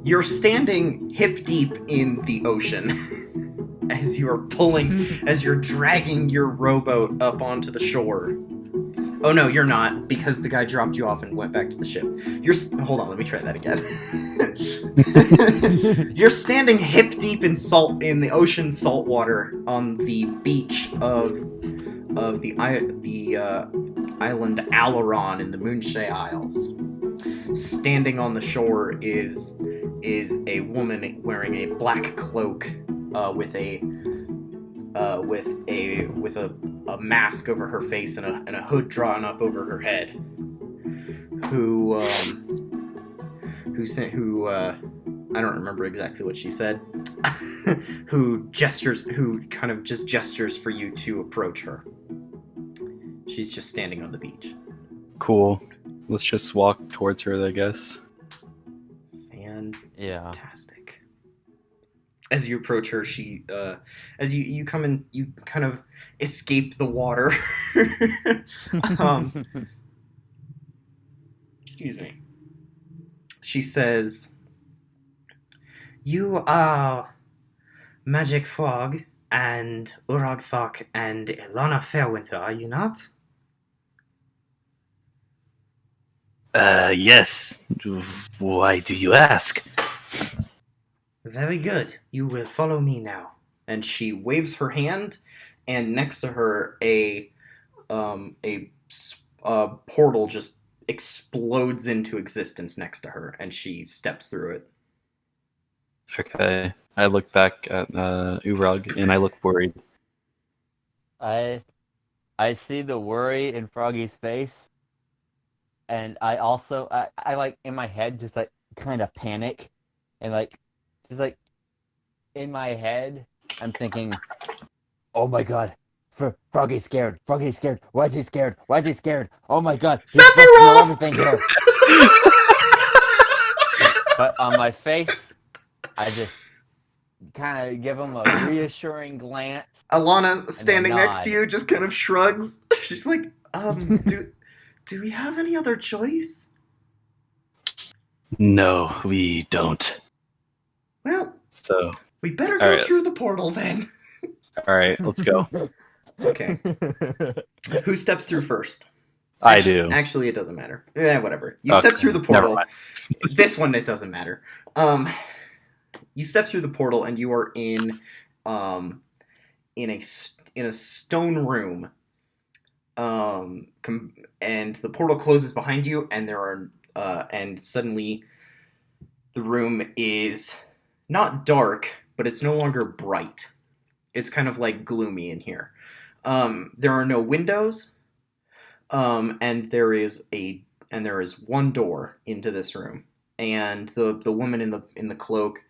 You're standing hip deep in the ocean as you're dragging your rowboat up onto the shore. Oh no, you're not, because the guy dropped you off and went back to the ship. Hold on, let me try that again. You're standing hip deep in the ocean salt water on the beach of the island Alaron in the Moonshae Isles. Standing on the shore is a woman wearing a black cloak with a mask over her face and a hood drawn up over her head. Who I don't remember exactly what she said. who kind of just gestures for you to approach her. She's just standing on the beach. Cool. Let's just walk towards her, I guess. Fantastic. As you approach her, she, as you come in, you kind of escape the water. Excuse me. She says, "You are Magic Frog and Urag'Thak and Ilana Fairwinter, are you not?" Yes. Why do you ask? Very good. You will follow me now. And she waves her hand, and next to her, a portal just explodes into existence next to her, and she steps through it. Okay. I look back at Urag, and I look worried. I see the worry in Froggy's face, and I also I like in my head just like kind of panic, and like just like in my head I'm thinking, oh my god, Froggy's scared. Froggy's scared. Why is he scared? Why is he scared? Oh my god, he's supposed to know everything here. But on my face, I just kind of give him a reassuring glance. Alana, standing next to you, just kind of shrugs. She's like, do we have any other choice? No, we don't. Well, so we better go through the portal then. All right, let's go. Okay. Who steps through first? I do. Actually, it doesn't matter. Yeah, whatever. You step through the portal. This one, it doesn't matter. You step through the portal, and you are in a stone room. And the portal closes behind you, and and suddenly the room is not dark, but it's no longer bright. It's kind of like gloomy in here. There are no windows, and there is one door into this room, and the woman in the cloak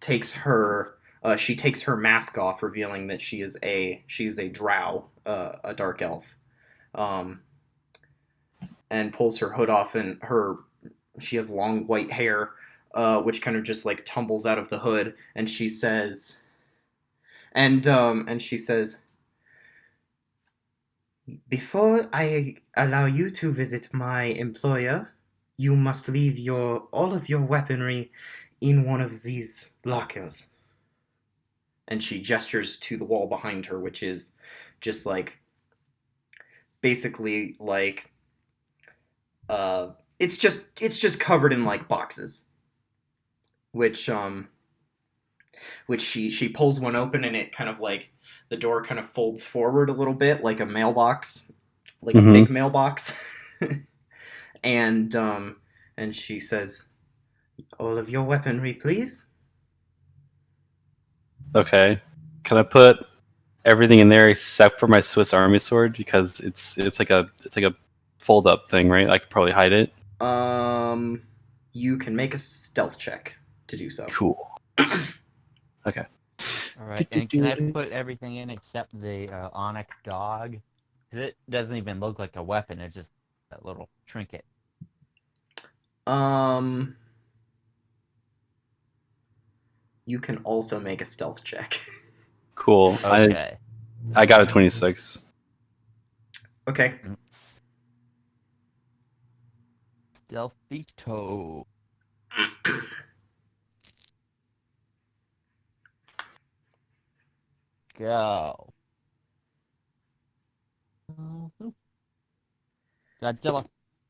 takes her mask off, revealing that she's a drow, a dark elf, and pulls her hood off, and she has long white hair, which kind of just like tumbles out of the hood, and she says, "Before I allow you to visit my employer, you must leave all of your weaponry in one of these lockers." And she gestures to the wall behind her, which is just like, basically like, it's just covered in like boxes, which she pulls one open, and it kind of like, the door kind of folds forward a little bit, like a mailbox, like a big mailbox. and she says, "All of your weaponry, please." Okay. Can I put everything in there except for my Swiss Army sword, because it's like a fold up thing, right? I could probably hide it. You can make a stealth check to do so. Cool. Okay. All right, and can I put everything in except the onyx dog? Because it doesn't even look like a weapon. It's just that little trinket. You can also make a stealth check. Cool. Okay. I got a 26. Okay. Stealthito. Go. Godzilla.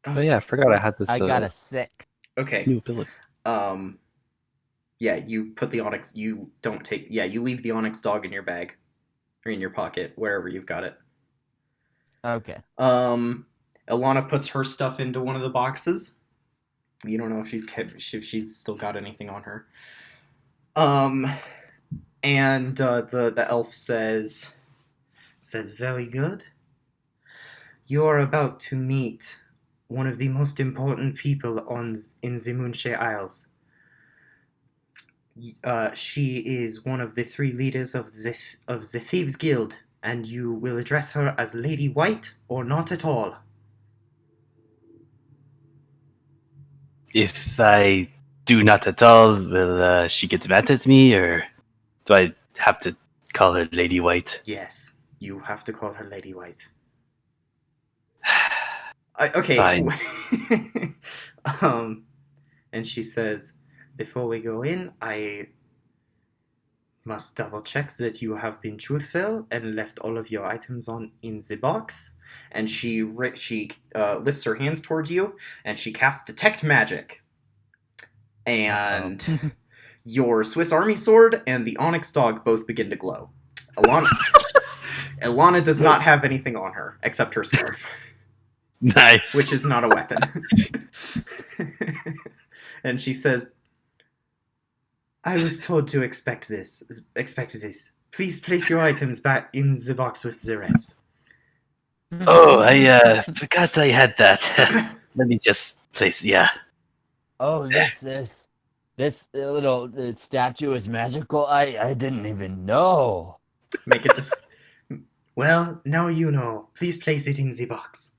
Oh yeah, I forgot I had this I got a 6. Okay. new ability. Yeah, you put the onyx. You don't take. Yeah, you leave the onyx dog in your bag, or in your pocket, wherever you've got it. Okay. Ilana puts her stuff into one of the boxes. You don't know if she's still got anything on her. And the elf says, very good. You are about to meet one of the most important people in the Moonshae Isles. She is one of the 3 leaders of the Thieves Guild, and you will address her as Lady White or not at all. If I do not at all, will she get mad at me, or do I have to call her Lady White? Yes, you have to call her Lady White. Okay. Fine. And she says, before we go in, I must double check that you have been truthful and left all of your items in the box. And she lifts her hands towards you, and she casts Detect Magic. And your Swiss Army sword and the Onyx dog both begin to glow. Ilana does not have anything on her except her scarf. Nice. Which is not a weapon. And she says, I was told to expect this. Please place your items back in the box with the rest. Oh, I forgot I had that. Let me just place. Yeah. Oh, this little statue is magical. I didn't even know. Make it just. Well, now you know. Please place it in the box.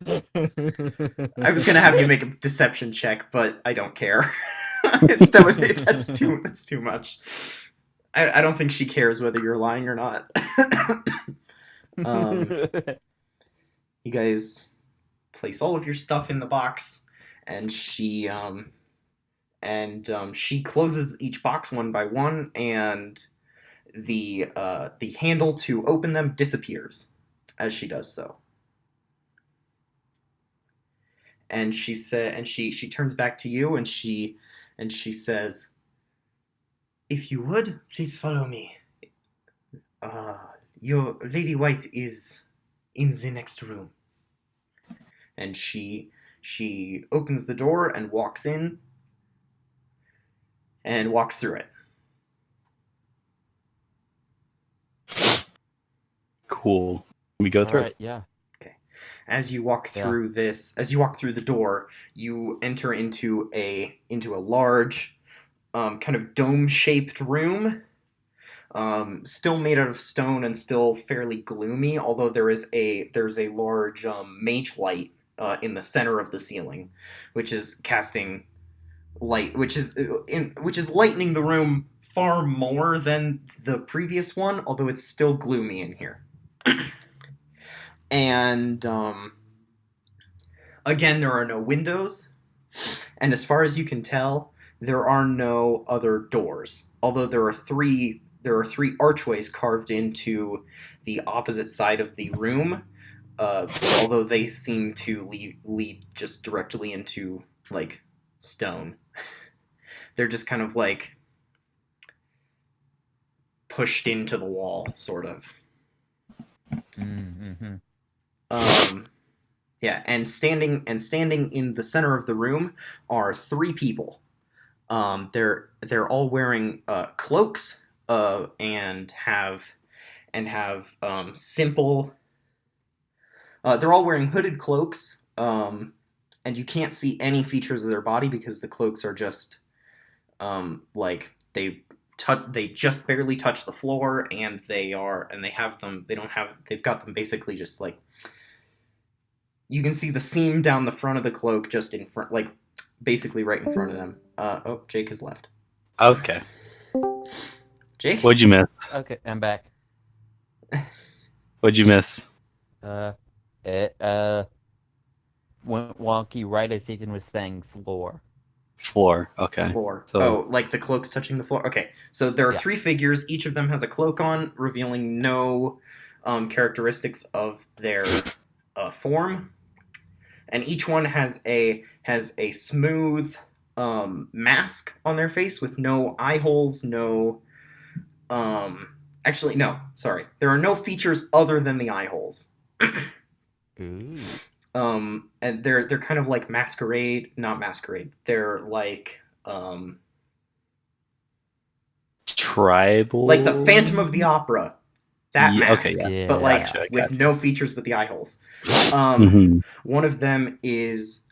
I was gonna have you make a deception check, but I don't care. That's too much. I don't think she cares whether you're lying or not. You guys place all of your stuff in the box, and she closes each box one by one, and the handle to open them disappears as she does so. And she turns back to you, and she says, if you would, please follow me. Your Lady White is in the next room. And she opens the door and walks in and walks through it. Cool. We go through. Right, yeah. As you walk through the door, you enter into a large, kind of dome-shaped room, still made out of stone and still fairly gloomy. Although there's a large mage light in the center of the ceiling, which is casting light, which is lightening the room far more than the previous one. Although it's still gloomy in here. And again, there are no windows, and as far as you can tell, there are no other doors. Although there are three archways carved into the opposite side of the room. Although they seem to lead just directly into like stone. They're just kind of like pushed into the wall, sort of. Mm-hmm. Yeah, and standing in the center of the room are 3 people. They're all wearing cloaks and have simple. They're all wearing hooded cloaks, and you can't see any features of their body because the cloaks are just like they've just barely touch the floor, and they've got them basically just like. You can see the seam down the front of the cloak just in front, like, basically right in front of them. Jake has left. Okay. Jake? What'd you miss? Okay, I'm back. What'd you miss? It went wonky right as Ethan was saying floor. Floor. Okay. Floor. So Oh, like the cloak's touching the floor? Okay. So there are Yeah. 3 figures. Each of them has a cloak on, revealing no characteristics of their form. And each one has a smooth mask on their face with no eye holes, no... actually, no. Sorry. There are no features other than the eye holes. Ooh. And they're kind of like not masquerade. They're like tribal. like the Phantom of the Opera. That mask, Okay, yeah. Yeah. but like Gotcha, with gotcha. no features but the eye holes. Mhm. One of them is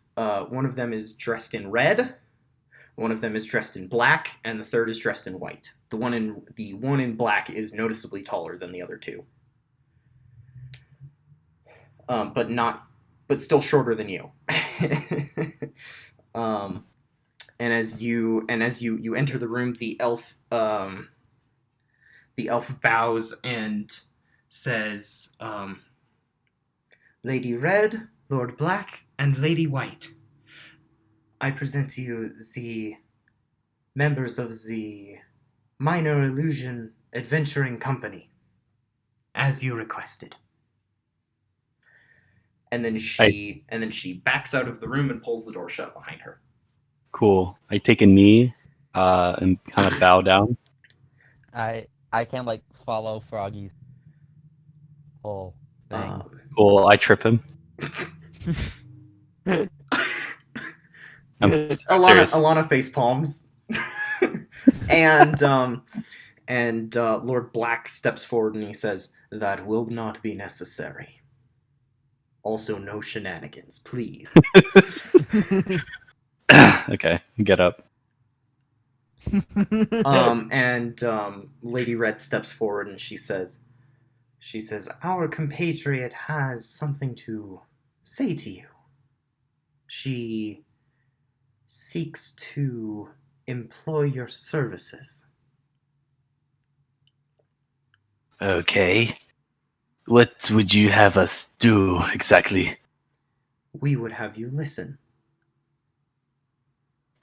dressed in red. One of them is dressed in black, and the third is dressed in white. The one in black is noticeably taller than the other 2. But still shorter than you. And as you enter the room, the elf bows and says, "Lady Red, Lord Black, and Lady White, I present to you the members of the Minor Illusion Adventuring Company, as you requested." And then she backs out of the room and pulls the door shut behind her. Cool. I take a knee and kind of bow down. I can like follow Froggy's whole thing. Cool. I trip him. I'm serious. Alana face palms, and Lord Black steps forward and he says, "That will not be necessary. Also, no shenanigans, please." Okay, get up. Lady Red steps forward and she says, "Our compatriot has something to say to you. She seeks to employ your services." Okay. What would you have us do exactly? "We would have you listen."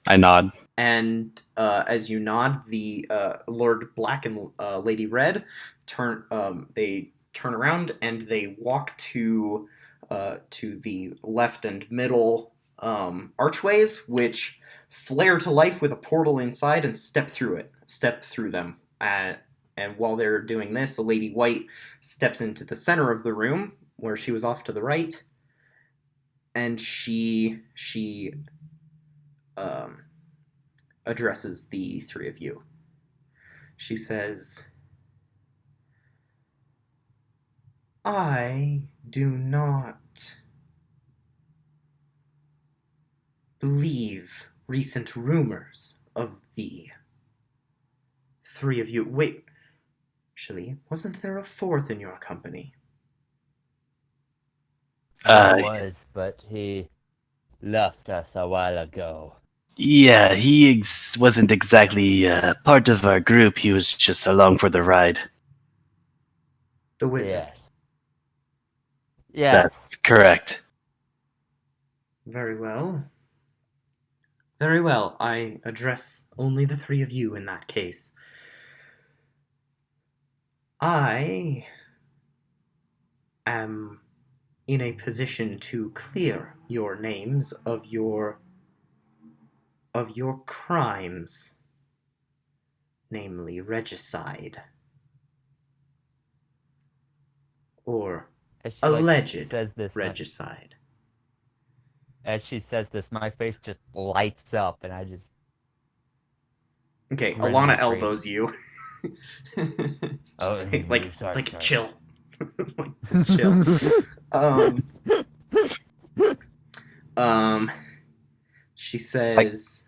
I nod. And as you nod, the Lord Black and Lady Red turn around and they walk to the left and middle archways, which flare to life with a portal inside, and step through them. And while they're doing this, a Lady White steps into the center of the room where she was off to the right, and she addresses the 3 of you. She says, "I do not believe recent rumors of the 3 of you." Wait, actually, wasn't there a 4th in your company? There was, but he left us a while ago. Yeah, he wasn't exactly part of our group. He was just along for the ride. The wizard. Yes. Yes. That's correct. Very well. Very well. I address only the 3 of you in that case. I am in a position to clear your names of your crimes, namely regicide, or As she, alleged says this, regicide. as she says this, my face just lights up, and I just. Okay, Grin Alana with rage. elbows you. Oh, like sorry. chill. Like, chill. She says,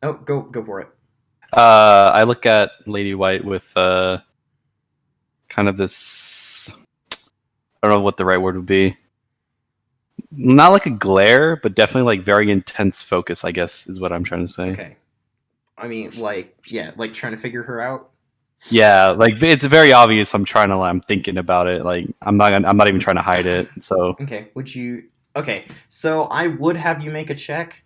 "Oh, go for it." I look at Lady White with kind of this. I don't know what the right word would be. Not like a glare, but definitely like very intense focus, I guess, is what I'm trying to say. Okay. I mean, like trying to figure her out. Yeah, like it's very obvious. I'm thinking about it. Like I'm not even trying to hide it. So Okay. Would you Okay, so I would have you make a check,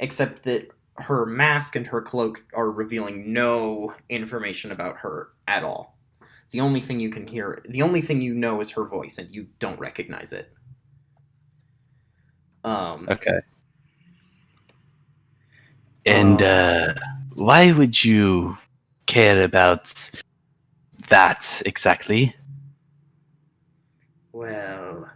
except that her mask and her cloak are revealing no information about her at all. The only thing you can hear, the only thing you know is her voice, and you don't recognize it. Okay. And why would you care about that exactly? Well,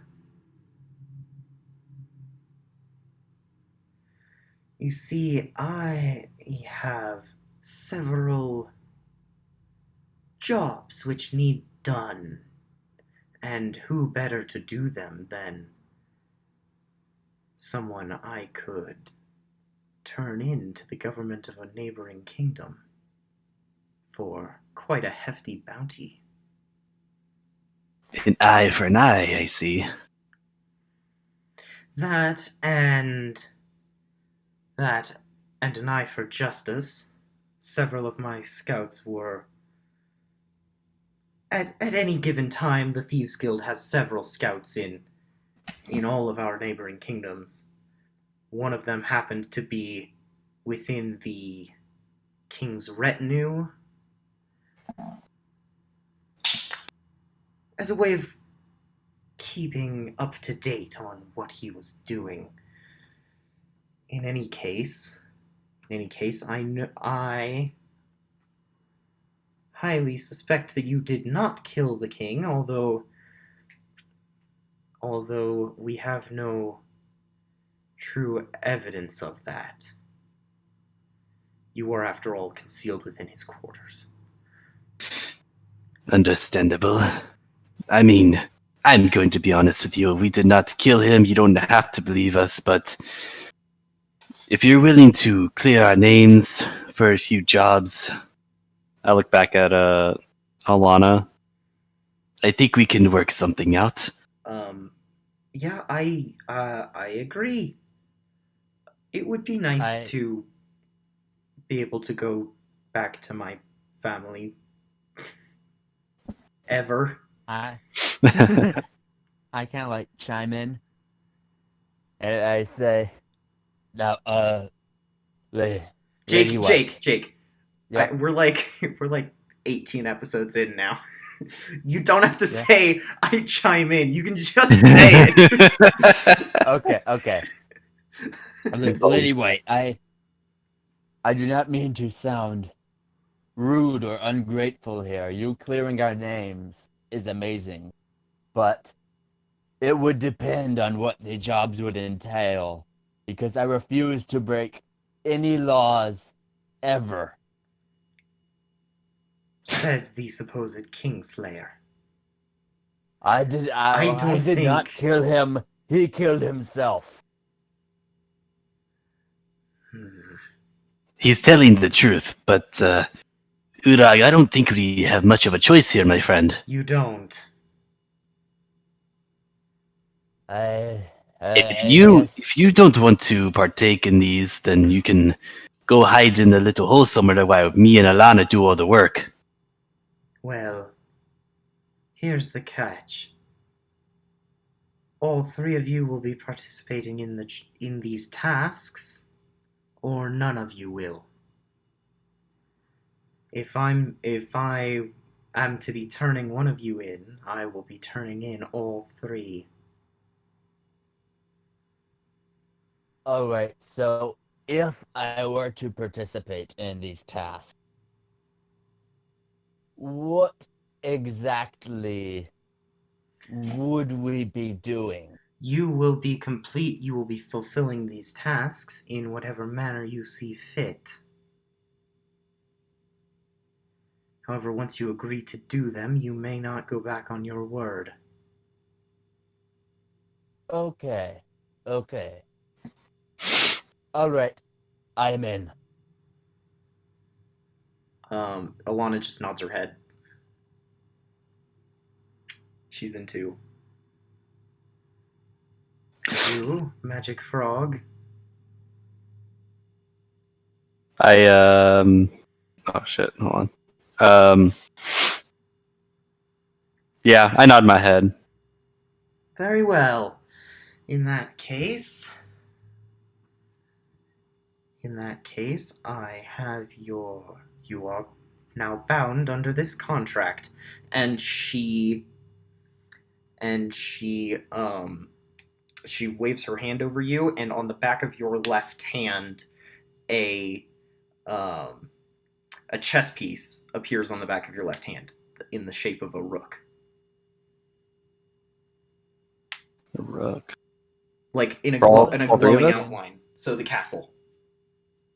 you see, I have several jobs which need done, and who better to do them than someone I could turn in to the government of a neighboring kingdom for quite a hefty bounty. An eye for an eye, I see. That and that and an eye for justice. Several of my scouts were at any given time the Thieves Guild has several scouts in all of our neighboring kingdoms. One of them happened to be within the king's retinue as a way of keeping up to date on what he was doing. In any case, I highly suspect that you did not kill the king, although we have no true evidence of that. You were, after all, concealed within his quarters. Understandable. I mean, I'm going to be honest with you. We did not kill him. You don't have to believe us, but if you're willing to clear our names for a few jobs, I look back at Alana. I think we can work something out. Yeah, I agree. It would be nice to be able to go back to my family. Ever. I kind of like chime in, and I say, "Now, Jake. Yeah. We're like 18 episodes in now. You don't have to say I chime in. You can just say it. Okay. Lady White, I do not mean to sound rude or ungrateful here. You clearing our names is amazing, but it would depend on what the jobs would entail, because I refuse to break any laws ever. Says the supposed Kingslayer. I did not kill him. He killed himself. He's telling the truth, but Urag, I don't think we have much of a choice here, my friend. You don't. If you don't want to partake in these, then you can go hide in a little hole somewhere while me and Alana do all the work. Well, here's the catch. All three of you will be participating in these tasks, or none of you will. If I am to be turning one of you in, I will be turning in all three. Alright, so if I were to participate in these tasks, what exactly would we be doing? You will be fulfilling these tasks in whatever manner you see fit. However, once you agree to do them, you may not go back on your word. Okay. Alright, I am in. Alana just nods her head. She's in too. You, Magic Frog. Oh shit, hold on. Yeah, I nod my head. Very well. In that case, I have you are now bound under this contract. And she waves her hand over you, and on the back of your left hand, a chess piece appears on the back of your left hand in the shape of a rook. A rook. Like in a All in a three of glowing us? outline. So the castle.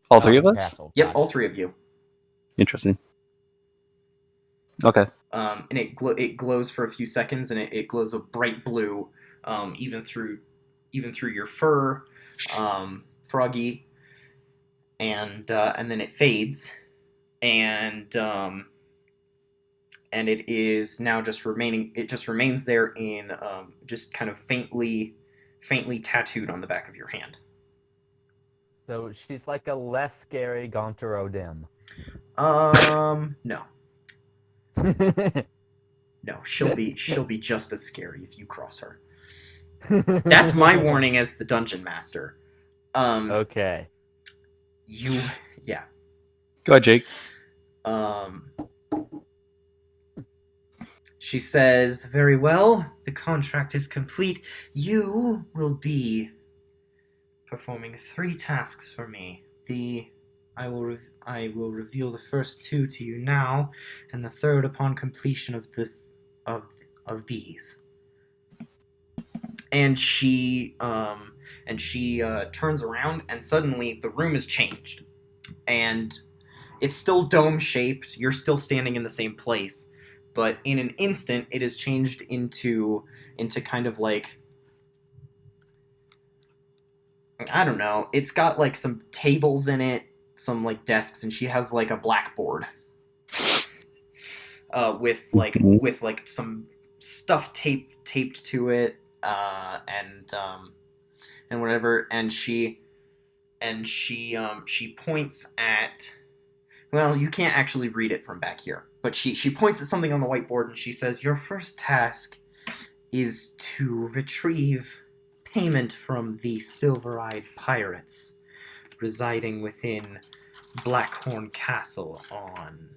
All three of us? Castle. Yep, Got all three of you. Interesting. Okay. And it glows for a few seconds, and it glows a bright blue, even through your fur, Froggy, and then it fades, and it is now just remaining. It just remains there in just kind of faintly tattooed on the back of your hand. So she's like a less scary Gaunter O'Dim. No. No, she'll be just as scary if you cross her. That's my warning as the dungeon master. Okay. Yeah. Go ahead, Jake. She says, "Very well. The contract is complete. You will be performing 3 tasks for me. I will reveal the first 2 to you now, and the third upon completion of these." And she turns around, and suddenly the room is changed, and it's still dome shaped. You're still standing in the same place, but in an instant, it is changed into kind of like, I don't know. It's got like some tables in it, some like desks, and she has like a blackboard with some stuff taped to it, and whatever. And she points at. Well, you can't actually read it from back here, but she points at something on the whiteboard, and she says, "Your first task is to retrieve payment from the silver-eyed pirates residing within Blackhorn Castle on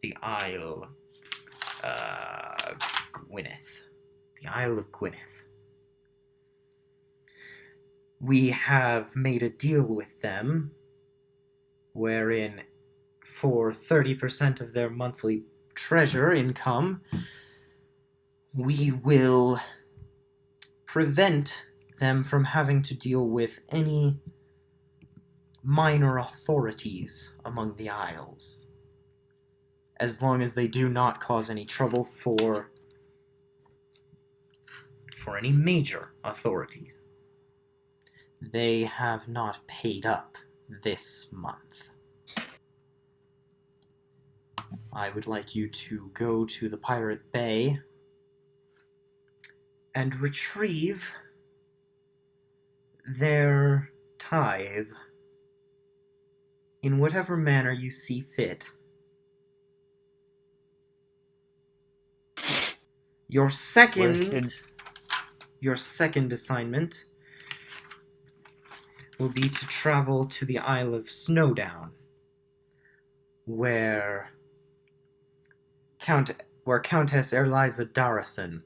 the Isle Gwyneth. The Isle of Gwyneth. We have made a deal with them wherein for 30% of their monthly treasure income, we will prevent them from having to deal with any minor authorities among the Isles, as long as they do not cause any trouble for any major authorities. They have not paid up this month. I would like you to go to the Pirate Bay and retrieve their tithe in whatever manner you see fit. Your second assignment will be to travel to the Isle of Snowdown, where Countess Erliza Darrison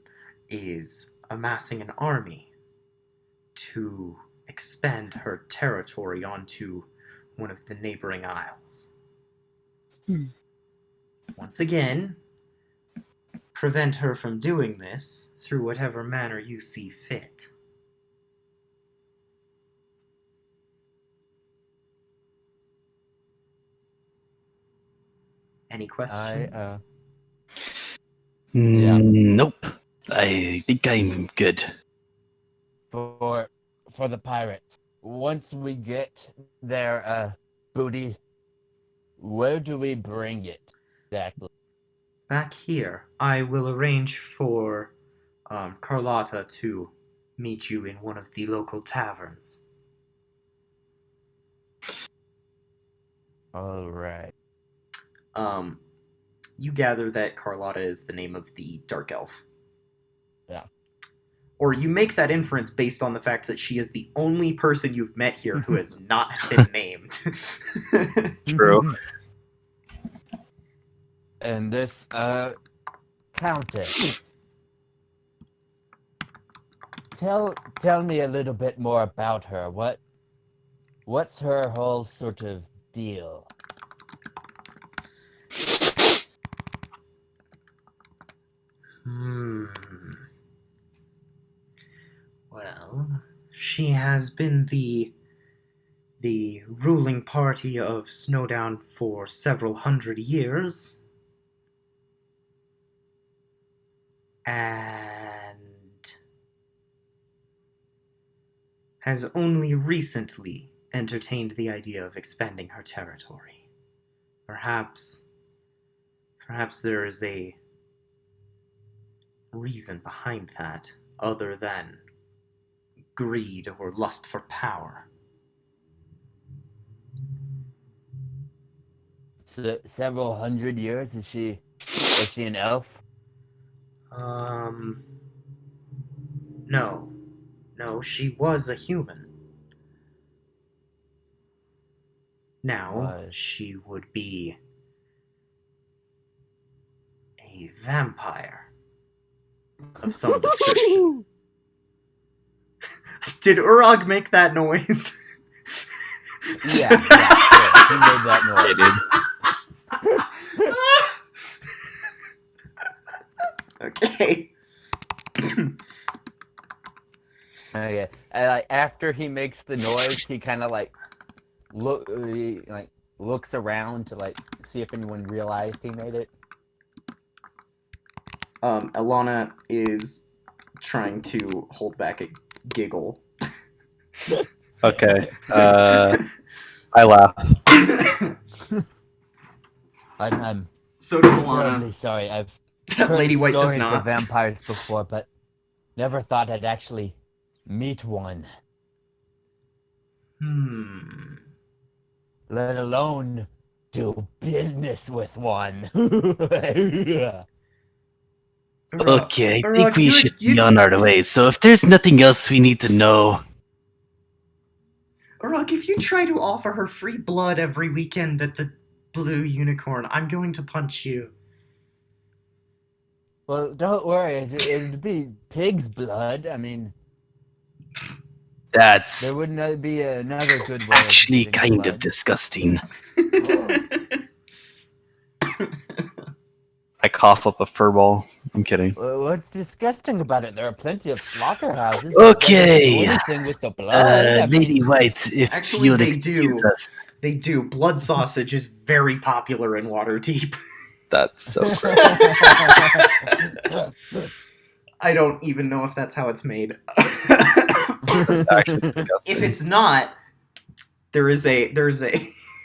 is amassing an army to expand her territory onto one of the neighboring isles. Once again, prevent her from doing this through whatever manner you see fit. Any questions? Yeah. Nope. I think I'm good. For the pirates, once we get their booty, where do we bring it exactly? Back here, I will arrange for Carlotta to meet you in one of the local taverns. All right. You gather that Carlotta is the name of the dark elf. Yeah. or you make that inference based on the fact that she is the only person you've met here who has not been named. True. And this, Countess. Tell me a little bit more about her. What's her whole sort of deal? Well, she has been the ruling party of Snowdown for several hundred years. And has only recently entertained the idea of expanding her territory. Perhaps there is a reason behind that, other than greed or lust for power. So, several hundred years? Is she an elf? No, she was a human. Now, she would be a vampire of some description. Did Urag make that noise? Yeah, he made that noise. Okay. Okay. And, after he makes the noise, he kind of looks around to see if anyone realized he made it. Alana is trying to hold back a giggle. Okay. I laugh. I'm So does Alana. terribly sorry. I've heard Lady White does stories not. of vampires before, but never thought I'd actually meet one. Let alone do business with one. Okay, I think we should be on our way. So if there's nothing else we need to know... Urag, if you try to offer her free blood every weekend at the Blue Unicorn, I'm going to punch you. Well, don't worry. It'd be pig's blood. I mean... That's there wouldn't be another good way actually of kind blood. of disgusting. I cough up a furball. I'm kidding. Well, what's disgusting about it? There are plenty of slaughterhouses. Okay. That don't do anything with the blood. Lady White, if Actually, you'll they excuse do. us. They do. Blood sausage is very popular in Waterdeep. That's so gross. I don't even know if that's how it's made. Actually disgusting. If it's not, there's a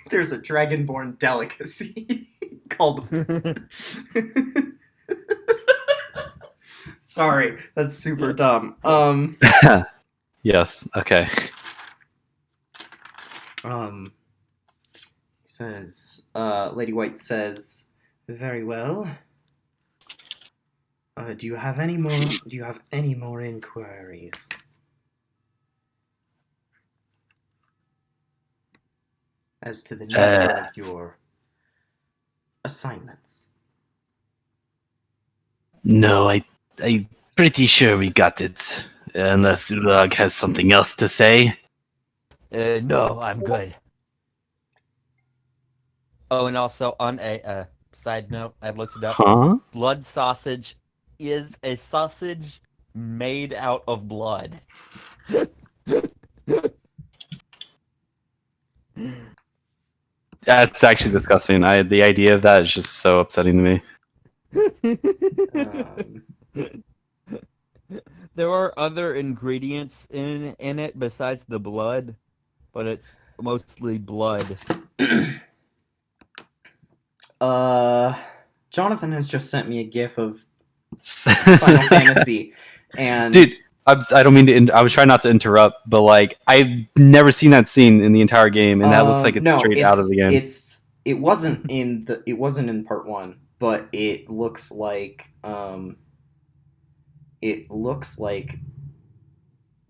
dragonborn delicacy called. Sorry, that's super dumb. Yes. Okay. Says Lady White says, very well. Do you have any more inquiries? As to the nature of your assignments? No, I'm pretty sure we got it. Unless Urag has something else to say. No, I'm good. Oh, and also on a side note, I looked it up. Huh? Blood sausage is a sausage made out of blood. That's actually disgusting. The idea of that is just so upsetting to me. There are other ingredients in it besides the blood, but it's mostly blood. Jonathan has just sent me a gif of Final Fantasy, and dude, I don't mean to. I was trying not to interrupt, but I've never seen that scene in the entire game, and that looks like it's straight out of the game. It wasn't in part 1, but it looks like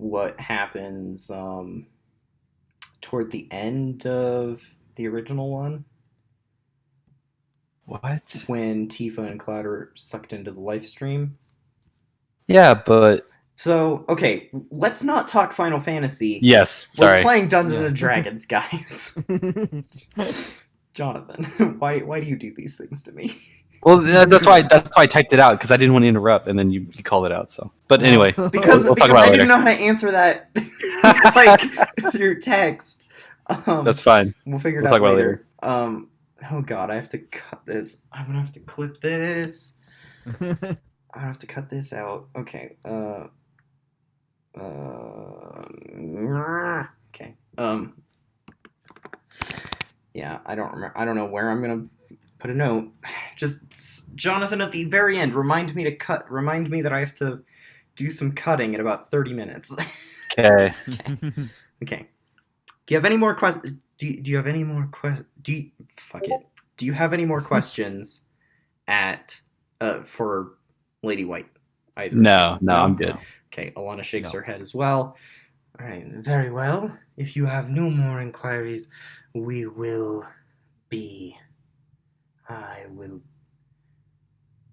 what happens toward the end of the original one What? when Tifa and Cloud are sucked into the life stream. Yeah, but So, okay, let's not talk Final Fantasy. yes. We're Sorry. playing Dungeons Yeah. and Dragons, guys. Jonathan, why do you do these things to me? Well, that's why I typed it out because I didn't want to interrupt, and then you called it out. So, but anyway, Because we'll talk because about I it didn't later. know how to answer that like through text. That's fine. We'll figure it We'll out talk about it later. Oh god, I have to cut this. I'm gonna have to clip this. I have to cut this out. Okay. Okay. Yeah, I don't remember. I don't know where I'm gonna put a note. Just Jonathan at the very end. Remind me to cut. Remind me that I have to do some cutting in about 30 minutes. Okay. Okay. Do you have any more questions? Do you have any more questions? Fuck it. Do you have any more questions at for Lady White? Either. No, I'm good. Okay, Alana shakes No. her head as well. All right, very well. If you have no more inquiries, we will be. I will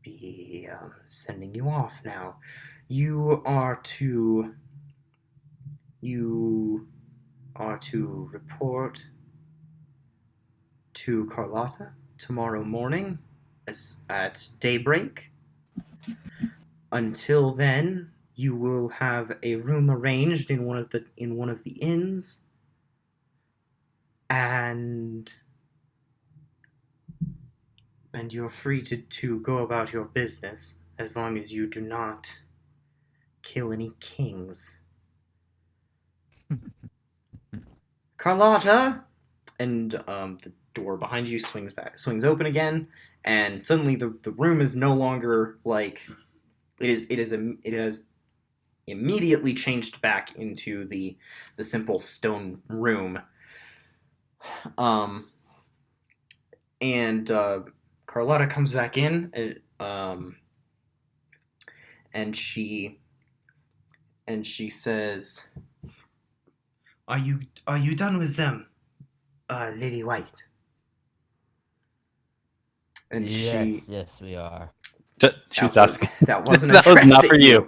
be sending you off now. You are to report to Carlotta tomorrow morning at daybreak. Until then, you will have a room arranged in one of the inns, and you're free to go about your business as long as you do not kill any kings. Carlotta, and the door behind you swings open again, and suddenly the room is no longer like it has immediately changed back into the simple stone room. And Carlotta comes back in, and she says, "Are you done with them, Lady White?" And yes, we are. She's asking. That wasn't That was addressed not at for you.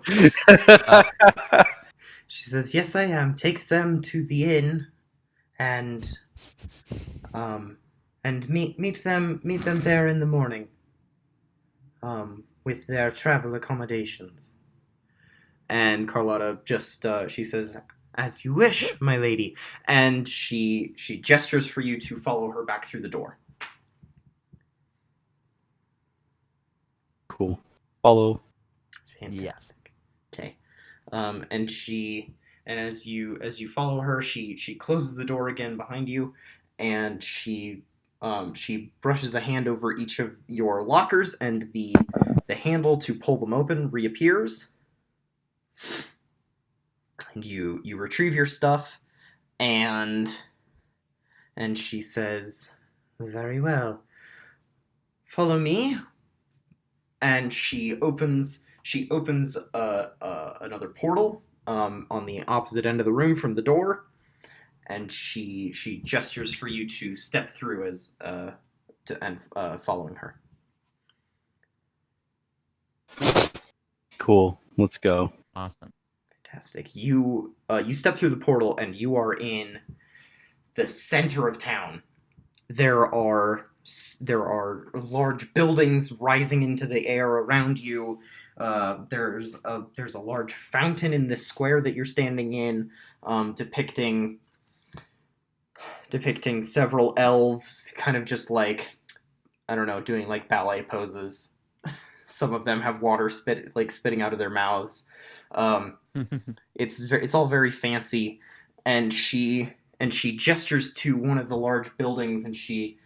She says, "Yes, I am. Take them to the inn, and meet them there in the morning, with their travel accommodations." And Carlotta just she says, "As you wish, my lady," and she gestures for you to follow her back through the door. Cool. Follow. Fantastic. Okay. And as you follow her, she closes the door again behind you, and she brushes a hand over each of your lockers, and the handle to pull them open reappears, and you retrieve your stuff, and she says, "Very well. Follow me." And she opens another portal on the opposite end of the room from the door, and she gestures for you to step through as following her. Cool. Let's go. Awesome. Fantastic. You step through the portal, and you are in the center of town. There are large buildings rising into the air around you. There's a large fountain in this square that you're standing in, depicting several elves, kind of just like, I don't know, doing like ballet poses. Some of them have water spitting out of their mouths. It's all very fancy, and she gestures to one of the large buildings, and she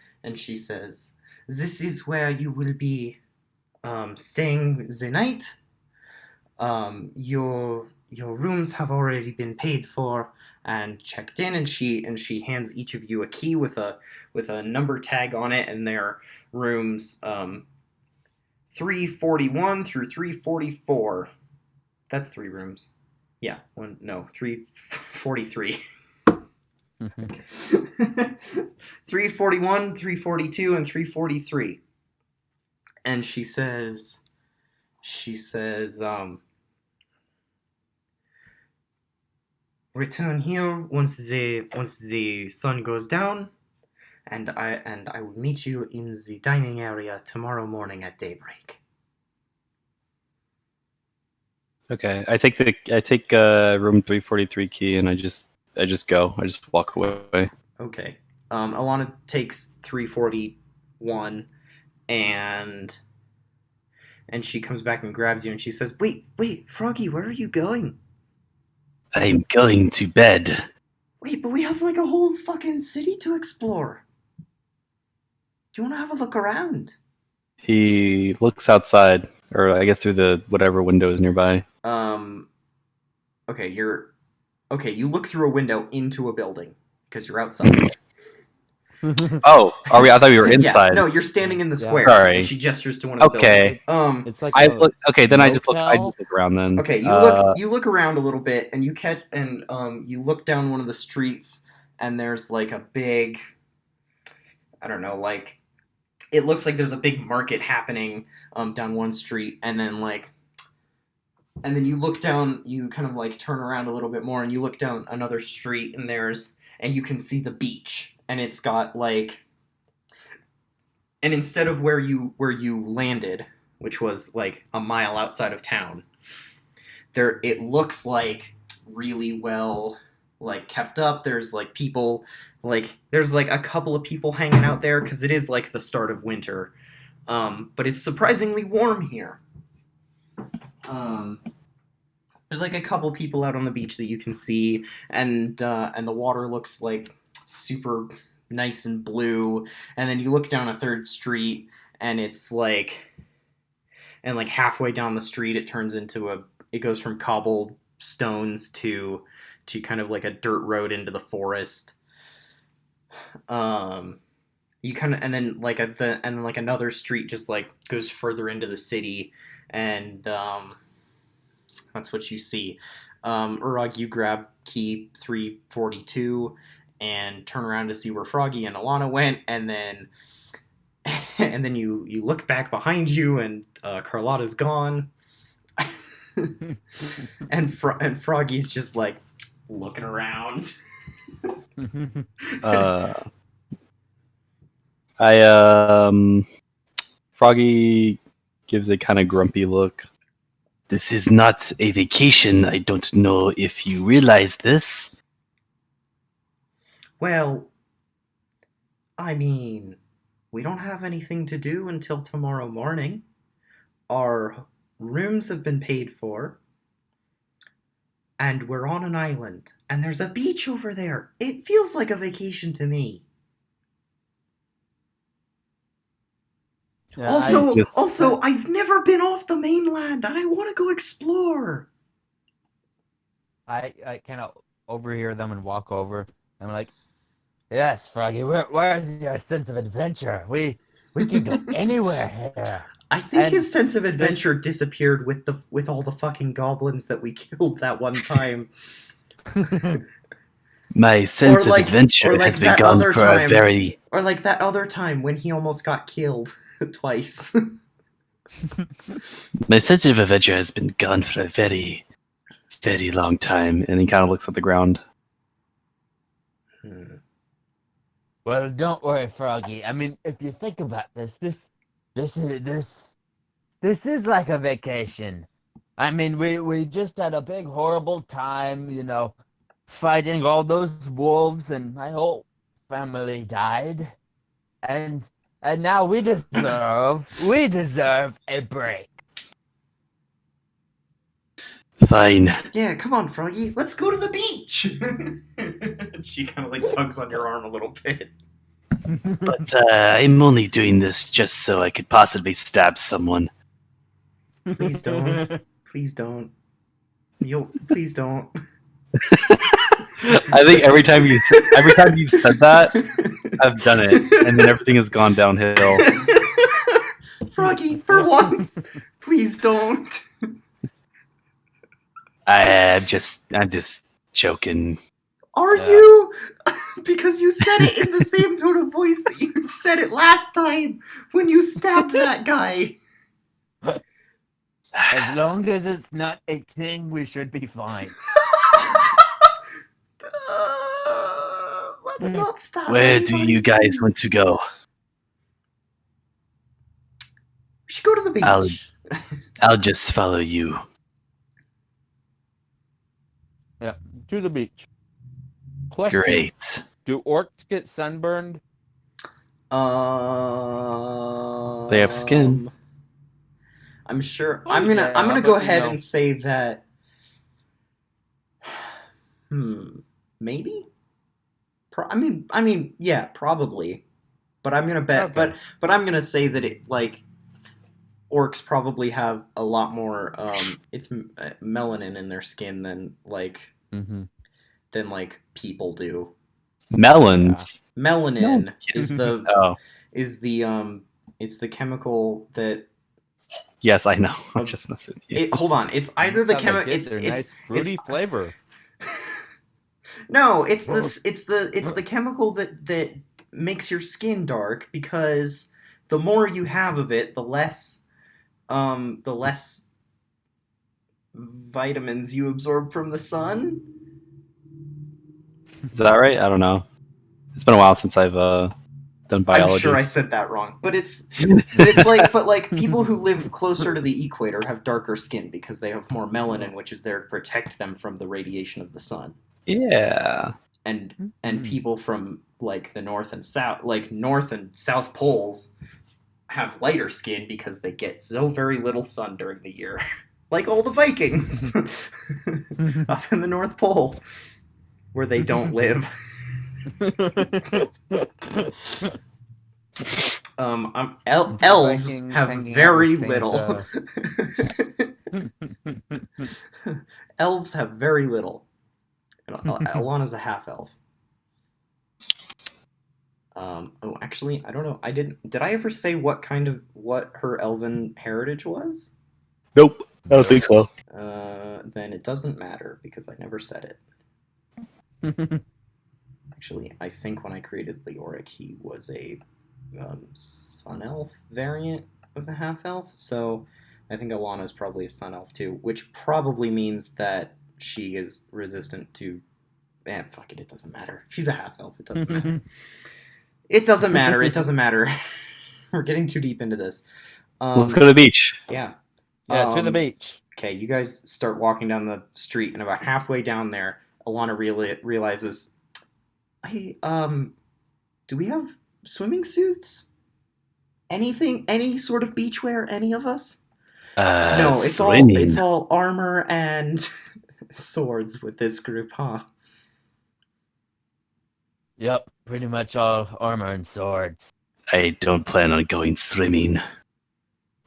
says, "This is where you will be staying the night. Your rooms have already been paid for and checked in." And she hands each of you a key with a number tag on it, and their rooms 341 through 344. That's 3 rooms. Yeah, 343. 341, 342, and 343. And she says, return here once the sun goes down, and I will meet you in the dining area tomorrow morning at daybreak. Okay, I take room 343 key, and I just go. I just walk away. Okay. Alana takes 341, and she comes back and grabs you, and she says, Wait, Froggy, where are you going? I'm going to bed. Wait, but we have like a whole fucking city to explore. Do you want to have a look around? He looks outside, or I guess through the whatever window is nearby. Okay, you look through a window into a building because you're outside. Oh, are we? I thought we were inside. Yeah, no, you're standing in the square. Sorry. And she gestures to one of the buildings. It's like I look around then. Okay, you look around a little bit, and you look down one of the streets, and there's like a big, I don't know, like it looks like there's a big market happening down one street, and then you look down, you kind of like turn around a little bit more, and you look down another street, and you can see the beach. And it's got like, and instead of where you landed, which was like a mile outside of town, it looks like really well like kept up. There's like people, like there's like a couple of people hanging out there because it is like the start of winter, but it's surprisingly warm here. There's like a couple people out on the beach that you can see, and the water looks like super nice and blue. And then you look down a third street, and it's like, and like halfway down the street it turns into it goes from cobbled stones to kind of like a dirt road into the forest. You kind of, and then like another street just like goes further into the city, and that's what you see. Urag, you grab key 342 and turn around to see where Froggy and Alana went, and then you look back behind you, and Carlotta's gone. and Froggy's just like looking around. Froggy gives a kind of grumpy look. This is not a vacation. I don't know if you realize this. Well, I mean, we don't have anything to do until tomorrow morning. Our rooms have been paid for, and we're on an island, and there's a beach over there. It feels like a vacation to me. Yeah, Also, I've never been off the mainland, and I want to go explore. I kind of overhear them and walk over. I'm like, yes, Froggy, where's your sense of adventure? We can go anywhere here. I think his sense of adventure disappeared with all the fucking goblins that we killed that one time. My sense of adventure has been gone for a very... Or like that other time when he almost got killed twice. My sense of adventure has been gone for a very, very long time. And he kind of looks at the ground. Well, don't worry, Froggy. I mean, if you think about this is like a vacation. I mean, we just had a big horrible time, fighting all those wolves, and my whole family died. And now we deserve a break. Fine. Yeah, come on, Froggy. Let's go to the beach. She kind of like tugs on your arm a little bit. But I'm only doing this just so I could possibly stab someone. Please don't. Please don't. Please don't. I think every time you've said that, I've done it, and then everything has gone downhill. Froggy, for once, please don't. I'm just joking. Are you? Because you said it in the same tone of voice that you said it last time when you stabbed that guy. As long as it's not a king, we should be fine. Let's not stop. Where do you guys want to go? We should go to the beach. I'll just follow you. Yeah, to the beach. Question: Great. Do orcs get sunburned? They have skin. I'm sure. Oh, I'm gonna yeah, go but, ahead and say that. Maybe. I mean, yeah, probably. But I'm gonna bet. Okay. But I'm gonna say that it orcs probably have a lot more it's melanin in their skin than people do. Melons. Melanin No. is the Oh. It's the chemical that. Yes, I know. I'm just messing with you. Hold on. It's either the chemical. It's nice fruity flavor. No, it's the chemical that makes your skin dark, because the more you have of it, the less vitamins you absorb from the sun. Is that right? I don't know. It's been a while since I've done biology. I'm sure I said that wrong, but it's like people who live closer to the equator have darker skin because they have more melanin, which is there to protect them from the radiation of the sun. Yeah. And people from the north and south poles have lighter skin because they get so very little sun during the year. Like all the Vikings up in the North Pole, where they don't live. Elves have very little. Elves have very little. Alana's a half elf. Oh, actually, I don't know. Did I ever say what her elven heritage was? Nope. I don't think so. Then it doesn't matter because I never said it. Actually, I think when I created Leoric, he was a sun elf variant of the half elf. So I think Alana is probably a sun elf too, which probably means that she is resistant to. Fuck it. It doesn't matter. She's a half elf. It doesn't matter. It doesn't matter. It doesn't matter. We're getting too deep into this. Let's go to the beach. Yeah. Yeah, to the beach. Okay, you guys start walking down the street, and about halfway down there, Alana realizes, hey, do we have swimming suits? Anything? Any sort of beachwear? Any of us? No, it's all armor and swords with this group, huh? Yep, pretty much all armor and swords. I don't plan on going swimming.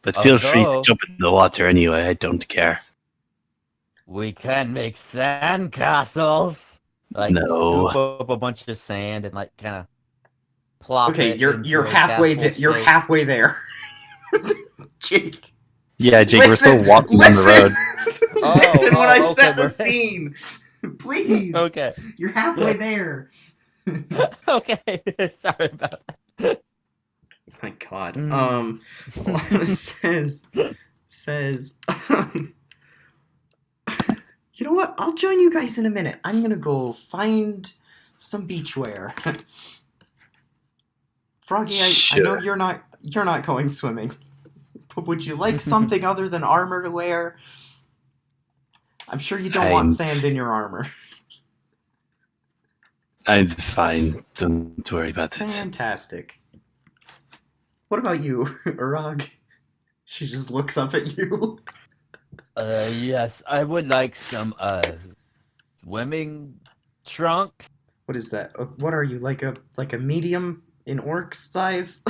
But feel free to jump in the water anyway, I don't care. We can make sand castles. No. Scoop up a bunch of sand and kind of plop okay, it. You're halfway halfway there. Jake. Yeah, Jake, we're still walking down the road. Listen when I set the scene. Please. Okay. You're halfway there. Okay. Sorry about that. My God. Says you know what? I'll join you guys in a minute. I'm gonna go find some beachwear. Froggy, Sure. I know you're not going swimming. But would you like something other than armor to wear? I'm sure you don't want sand in your armor. I'm fine. Don't worry about it. Fantastic. What about you, Urag? She just looks up at you. Yes, I would like some swimming trunks. What is that? What are you, like a medium in orc size?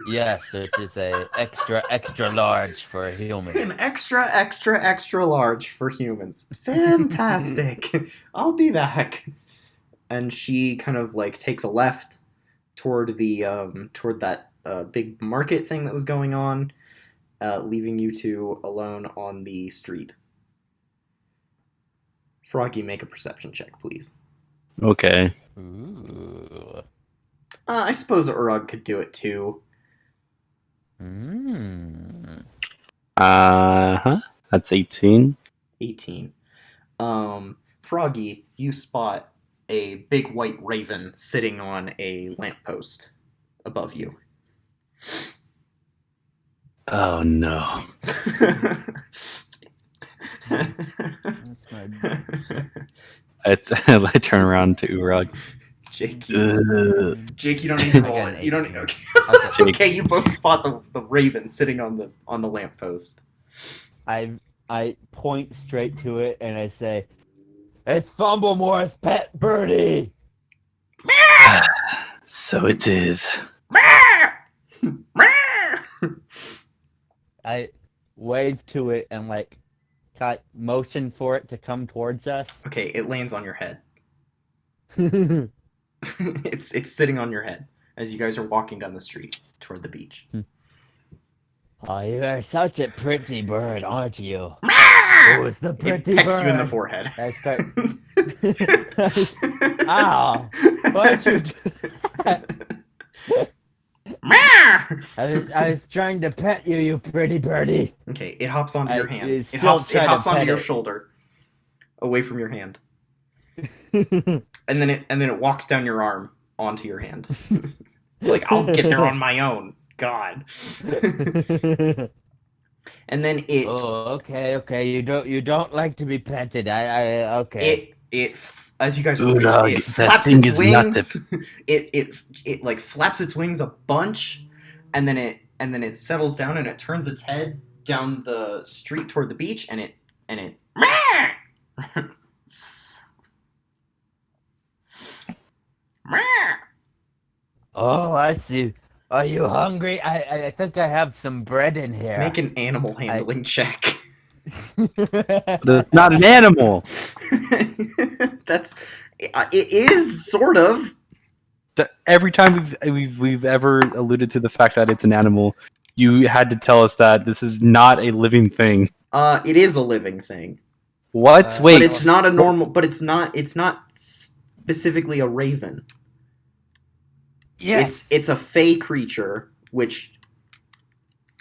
Yes, it is a extra large for humans. An extra large for humans. Fantastic. I'll be back. And she kind of takes a left toward that big market thing that was going on, leaving you two alone on the street. Froggy, make a perception check, please. Okay. Ooh. I suppose Urag could do it too. That's 18. 18. Froggy, you spot a big white raven sitting on a lamppost above you. Oh no. That's my I turn around to Urag. Jake, Ugh. Jake, you don't need to I roll got it. an You don't. 18. Okay. Okay. Okay, you both spot the raven sitting on the lamppost. I point straight to it and I say, "It's Fumblemore's pet birdie." So it is. I wave to it and like motion for it to come towards us. Okay, it lands on your head. Oh, It's sitting on your head as you guys are walking down the street toward the beach. you are such a pretty bird, aren't you? Who's the pretty It pecks bird? you in the forehead. I start. Ow! Why'd you do that? I was trying to pet you, you pretty birdie. Okay, it hops onto your hand. It still hops try to onto pet your it. shoulder, away from your hand, and then it walks down your arm onto your hand. It's like, I'll get there on my own. God. And then it Oh, okay. You don't like to be petted. Okay. as you guys Urag, it that flaps thing its is not wings. It like flaps its wings a bunch, and then it settles down and it turns its head down the street toward the beach, and it Oh, I see. Are you hungry? I think I have some bread in here. make an animal handling check. But it's not an animal. That's it is sort of. Every time we've ever alluded to the fact that it's an animal, you had to tell us that this is not a living thing. It is a living thing. What? Uh, Wait. But it's not a normal. But it's not specifically a raven. Yes. It's a fey creature which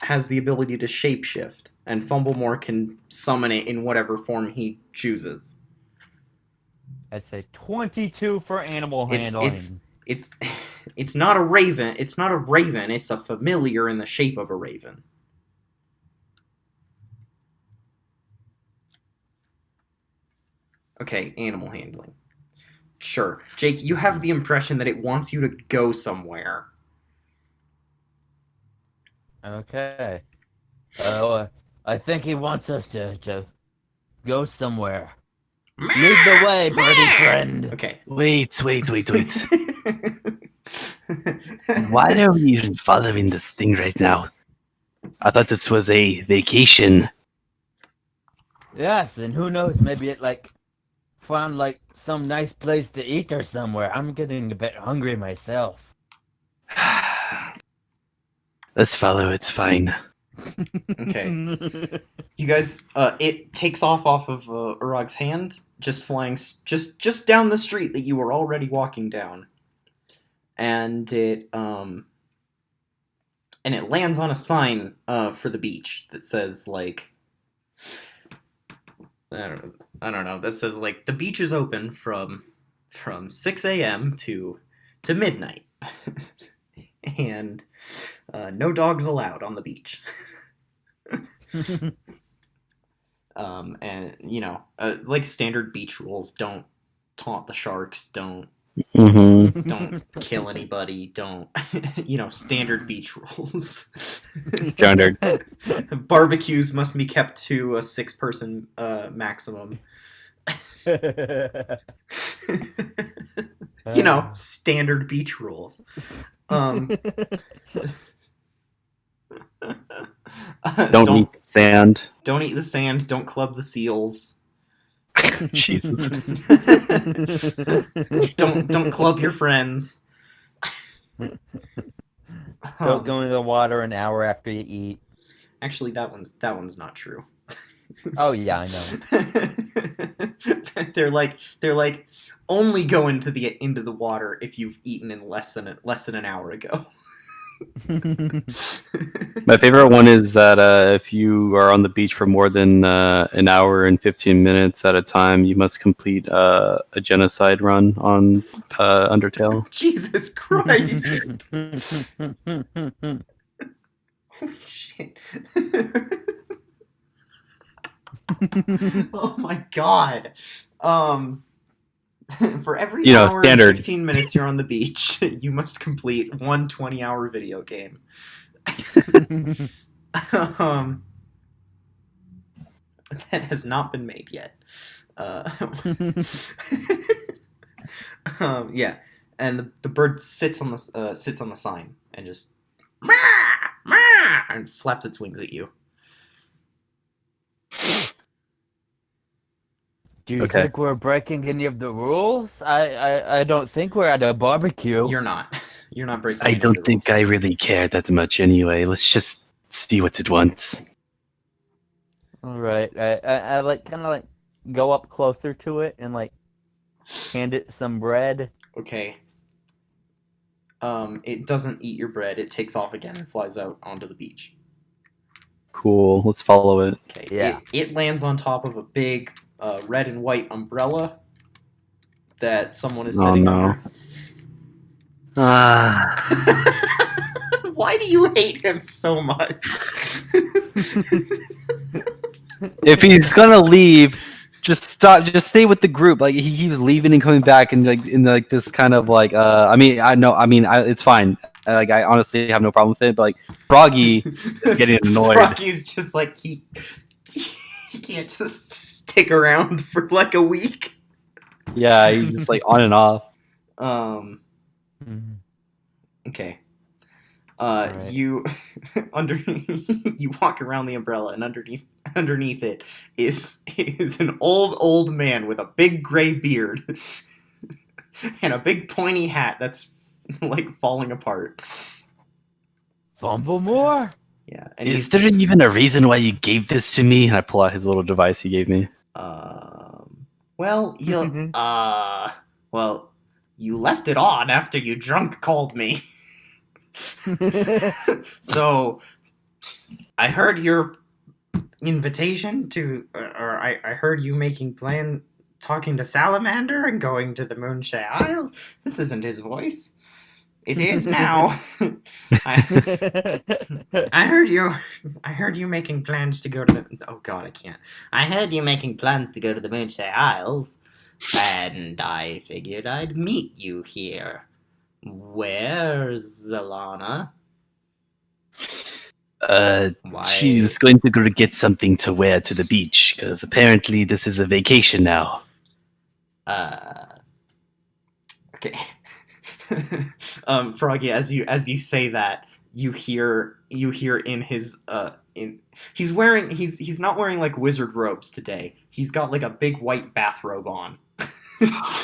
has the ability to shapeshift, and Fumblemore can summon it in whatever form he chooses. I'd say 22 for animal handling. It's not a raven. It's not a raven. It's a familiar in the shape of a raven. Okay, animal handling. Sure. Jake, you have the impression that it wants you to go somewhere. Okay. I think he wants us to go somewhere. Lead the way, birdie friend. Okay. Wait. Why are we even following this thing right now? I thought this was a vacation. Yes, and who knows, maybe it found some nice place to eat or somewhere. I'm getting a bit hungry myself. Let's follow. It's fine. Okay. You guys, it takes off of Urag's hand, just flying just down the street that you were already walking down, and it lands on a sign for the beach that says I don't know. That says the beach is open from 6 a.m. to midnight, and no dogs allowed on the beach. And standard beach rules: don't taunt the sharks, don't kill anybody, don't standard beach rules. Standard. Barbecues must be kept to a 6-person maximum. Standard beach rules. Don't eat sand. Don't eat the sand. Don't club the seals. Jesus. Don't club your friends. Don't go into the water an hour after you eat. Actually, that one's not true. Oh yeah, I know. they're like only go into the water if you've eaten in less than an hour ago. My favorite one is that if you are on the beach for more than an hour and 15 minutes at a time, you must complete a genocide run on Undertale. Jesus Christ! Holy shit! Oh my god! For every hour standard. and 15 minutes you're on the beach, you must complete one 20-hour video game. That has not been made yet. Yeah, and the bird sits on the sign and just and flaps its wings at you. Do you think we're breaking any of the rules? I don't think we're at a barbecue. You're not breaking. I don't think I really care that much anyway. Let's just see what it wants. All right, I like kind of like go up closer to it and like hand it some bread. Okay. It doesn't eat your bread. It takes off again and flies out onto the beach. Cool. Let's follow it. Okay. Yeah. It lands on top of a big red and white umbrella that someone is sitting on. Why do you hate him so much? If he's gonna leave, just stop. Just stay with the group. Like he keeps leaving and coming back, and like in like this kind of like. It's fine. Like I honestly have no problem with it. But like Froggy is getting annoyed. Froggy's just like he can't just stick around for like a week. Yeah, he's just like on and off. Okay. Right. You you walk around the umbrella, and underneath it is an old man with a big gray beard and a big pointy hat that's like falling apart. Fumble more? Yeah. And Is there even a reason why you gave this to me? And I pull out his little device he gave me. Well, you left it on after you drunk called me. So, I heard your invitation to, or I heard you talking to Salamander and going to the Moonshae Isles. This isn't his voice. It is now. I heard you making plans to go to the. Oh God, I can't. I heard you making plans to go to the Moonshae Isles, and I figured I'd meet you here. Where's Zalana? She was going to go to get something to wear to the beach, because apparently this is a vacation now. Okay. Froggy, as you say that, you hear in his he's not wearing like wizard robes today. He's got like a big white bathrobe on.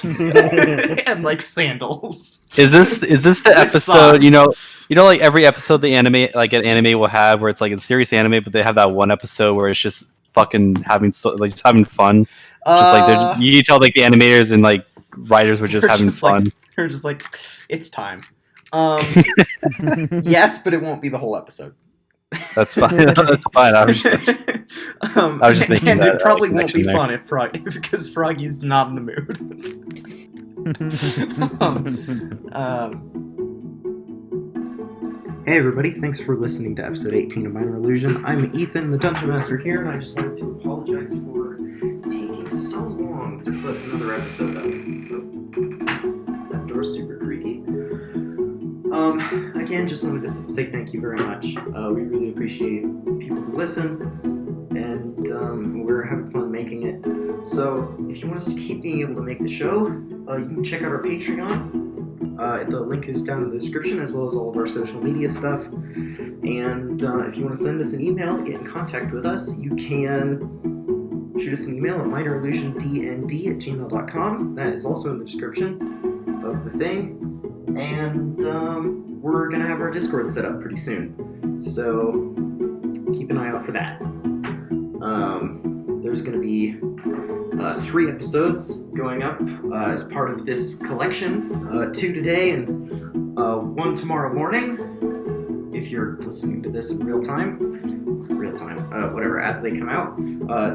And like sandals. Is this the episode? You know, like every episode the anime, like an anime will have, where it's like a serious anime, but they have that one episode where it's just fucking having just having fun. Just like you tell like the animators and like writers were just having fun. They're just like, it's time. Yes, but it won't be the whole episode. That's fine. That's fine. I was just thinking and that. It probably won't be fun because Froggy's not in the mood. Hey everybody, thanks for listening to episode 18 of Minor Illusion. I'm Ethan, the Dungeon Master here, and I just wanted to apologize for taking so long to put another episode up. That door's super creaky. Again, just wanted to say thank you very much. We really appreciate people who listen, and we're having fun making it. So, if you want us to keep being able to make the show, you can check out our Patreon. The link is down in the description, as well as all of our social media stuff. And if you want to send us an email, get in contact with us, you can shoot us an email at minorilllusiondnd@gmail.com. That is also in the description of the thing. And we're going to have our Discord set up pretty soon. So keep an eye out for that. there's going to be 3 episodes going up as part of this collection. 2 today and 1 tomorrow morning. If you're listening to this in real time, whatever, as they come out.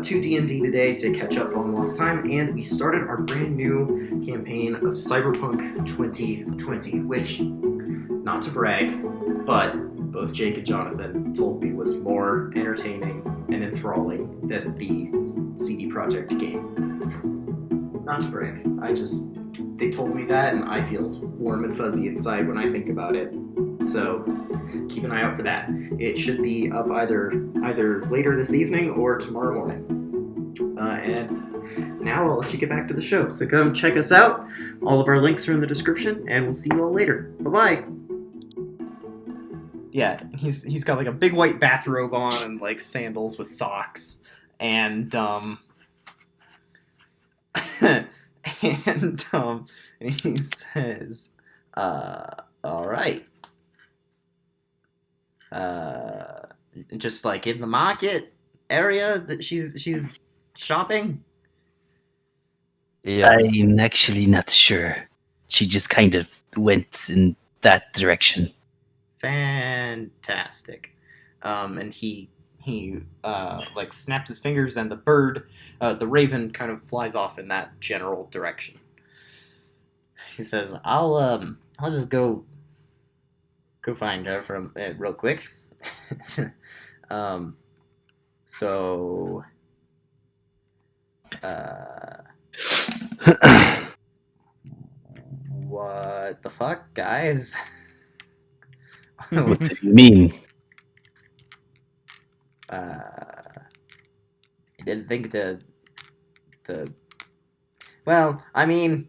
2 D&D today to catch up on lost time, and we started our brand new campaign of Cyberpunk 2020, which, not to brag, but both Jake and Jonathan told me was more entertaining and enthralling than the CD Projekt game. Not to brag. They told me that, and I feel warm and fuzzy inside when I think about it. So, keep an eye out for that. It should be up either later this evening or tomorrow morning. And now I'll let you get back to the show. So come check us out. All of our links are in the description, and we'll see you all later. Bye-bye. Yeah, he's got like a big white bathrobe on and like sandals with socks, and and he says, all right. Just like in the market area that she's shopping. Yeah. I'm actually not sure. She just kind of went in that direction. Fantastic. And he like snaps his fingers, and the bird, the raven, kind of flies off in that general direction. He says, I'll just go find her from real quick. So what the fuck, guys? What do you mean? I didn't think to well, I mean,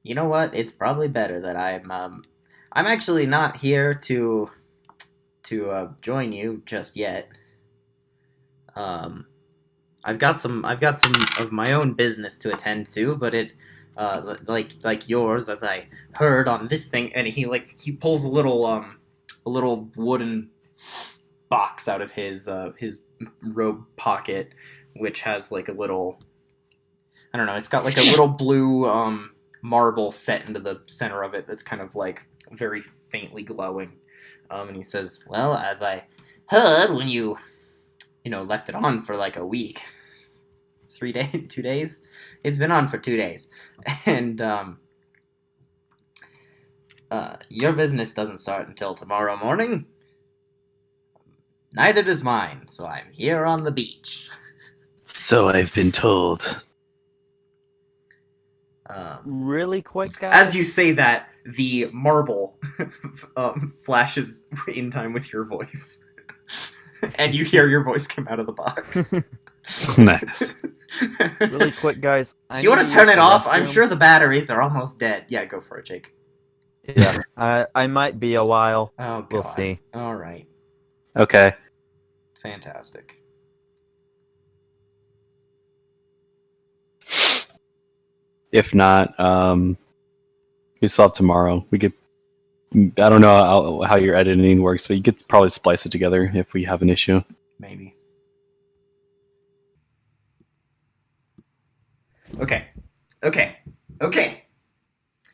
you know what? It's probably better that I'm actually not here to join you just yet. I've got some of my own business to attend to, but it like yours, as I heard on this thing, and he pulls a little wooden box out of his robe pocket, which has like a little, I don't know, it's got like a little blue marble set into the center of it that's kind of like very faintly glowing. And he says, well, as I heard when you left it on for like a week, 2 days, it's been on for 2 days, and your business doesn't start until tomorrow morning. Neither does mine, so I'm here on the beach. So I've been told. Really quick, guys. As you say that, the marble flashes in time with your voice. And you hear your voice come out of the box. Nice. Really quick, guys. Do you want to turn it off? I'm sure the batteries are almost dead. Yeah, go for it, Jake. Yeah, I might be a while. Oh, God. We'll see. All right. Okay. Fantastic. If not, we still have tomorrow. We could. I don't know how your editing works, but you could probably splice it together if we have an issue. Maybe. Okay.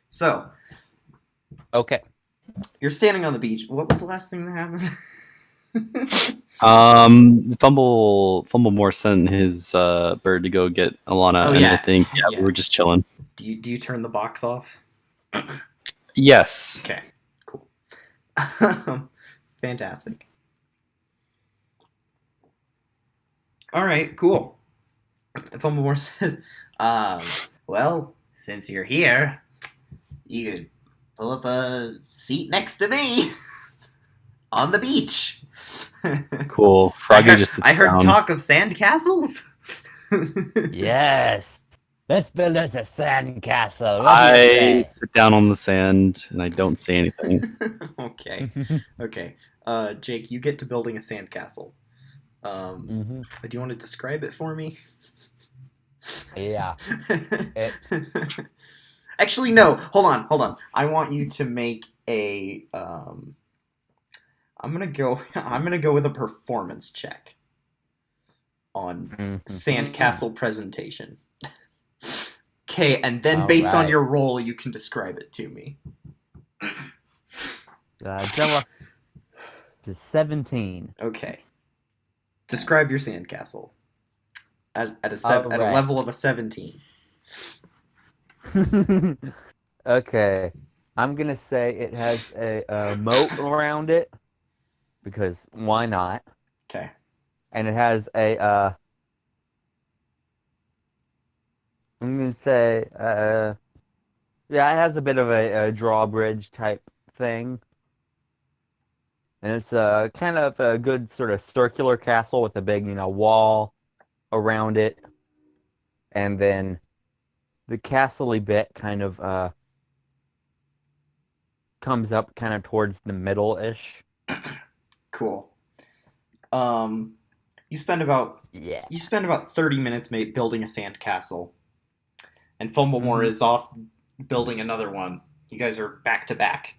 So, Okay. you're standing on the beach. What was the last thing that happened? Fumblemore sent his bird to go get Alana, Oh, and yeah. I think Yeah. we were just chilling. Do you turn the box off? Yes. Okay. Cool. Fantastic. All right. Cool. Fumblemore says, well, since you're here, you could pull up a seat next to me on the beach. Cool. Froggy just sits I heard down. talk of sand castles. Yes. Let's build us a sand castle. I sit down on the sand and I don't say anything. Okay. Jake, you get to building a sandcastle. Do you want to describe it for me? Yeah. Actually, no. Hold on. I want you to make a I'm gonna go. I'm gonna go with a performance check on sandcastle presentation. Okay, and then based on your role, you can describe it to me. Jump to 17. Okay. Describe your sandcastle at a level of a 17. Okay, I'm gonna say it has a moat around it because why not? Okay. And it has a I'm gonna say yeah, it has a bit of a drawbridge type thing. And it's kind of a good sort of circular castle with a big, wall around it. And then the castle-y bit kind of comes up kind of towards the middle-ish. Cool. You spend about 30 minutes building a sandcastle. And Fumblemore is off building another one. You guys are back to back.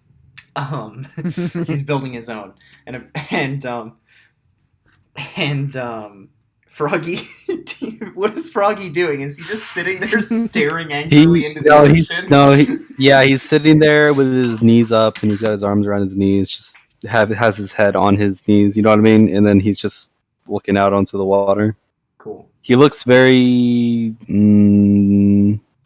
He's building his own, and Froggy. What is Froggy doing? Is he just sitting there staring angrily into the ocean? He's sitting there with his knees up, and he's got his arms around his knees, just has his head on his knees. You know what I mean? And then he's just looking out onto the water. Cool. He looks very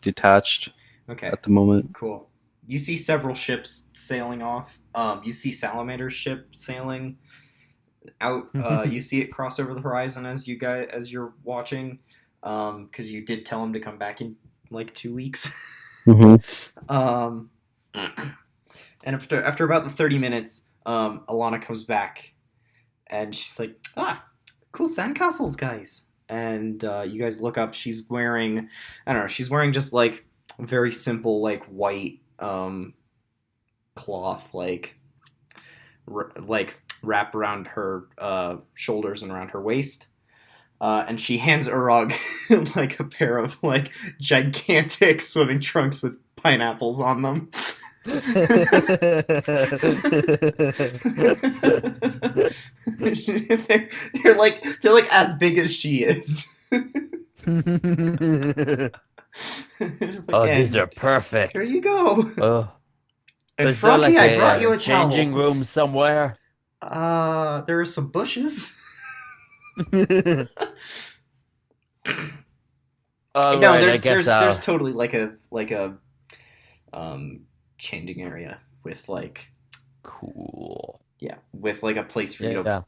detached. Okay. At the moment. Cool. You see several ships sailing off. You see Salamander's ship sailing out. You see it cross over the horizon as you're watching, because you did tell him to come back in like 2 weeks. And after about the 30 minutes, Alana comes back, and she's like, cool sandcastles, guys. And you guys look up. She's wearing, I don't know. She's wearing just like very simple like white cloth like wrap around her shoulders and around her waist, and she hands Urag like a pair of like gigantic swimming trunks with pineapples on them. they're like as big as she is. These are perfect. Here you go. And is Froggy, there I brought you a changing towel. room somewhere? There are some bushes. There's totally like a changing area with like with like a place for you to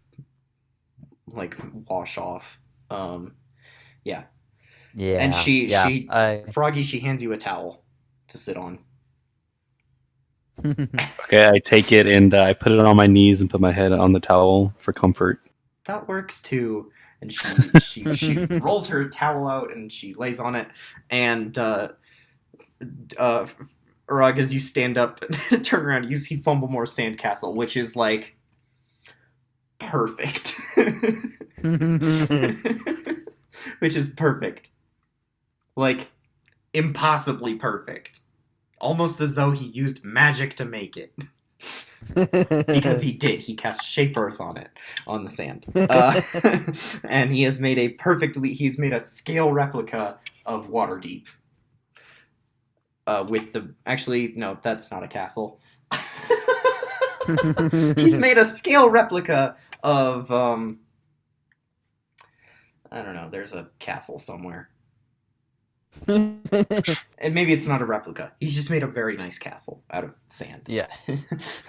like wash off. And Froggy, she hands you a towel to sit on. Okay, I take it and I put it on my knees and put my head on the towel for comfort. That works too. And she rolls her towel out and she lays on it. And Urag, as you stand up and turn around, you see Fumblemore's sandcastle, which is like perfect. Which is perfect. Like impossibly perfect. Almost as though he used magic to make it. Because he did. He cast Shape Earth on it, on the sand. And he's made a scale replica of Waterdeep. Actually, no, that's not a castle. He's made a scale replica of, I don't know, there's a castle somewhere. And maybe it's not a replica. He's just made a very nice castle out of sand. Yeah.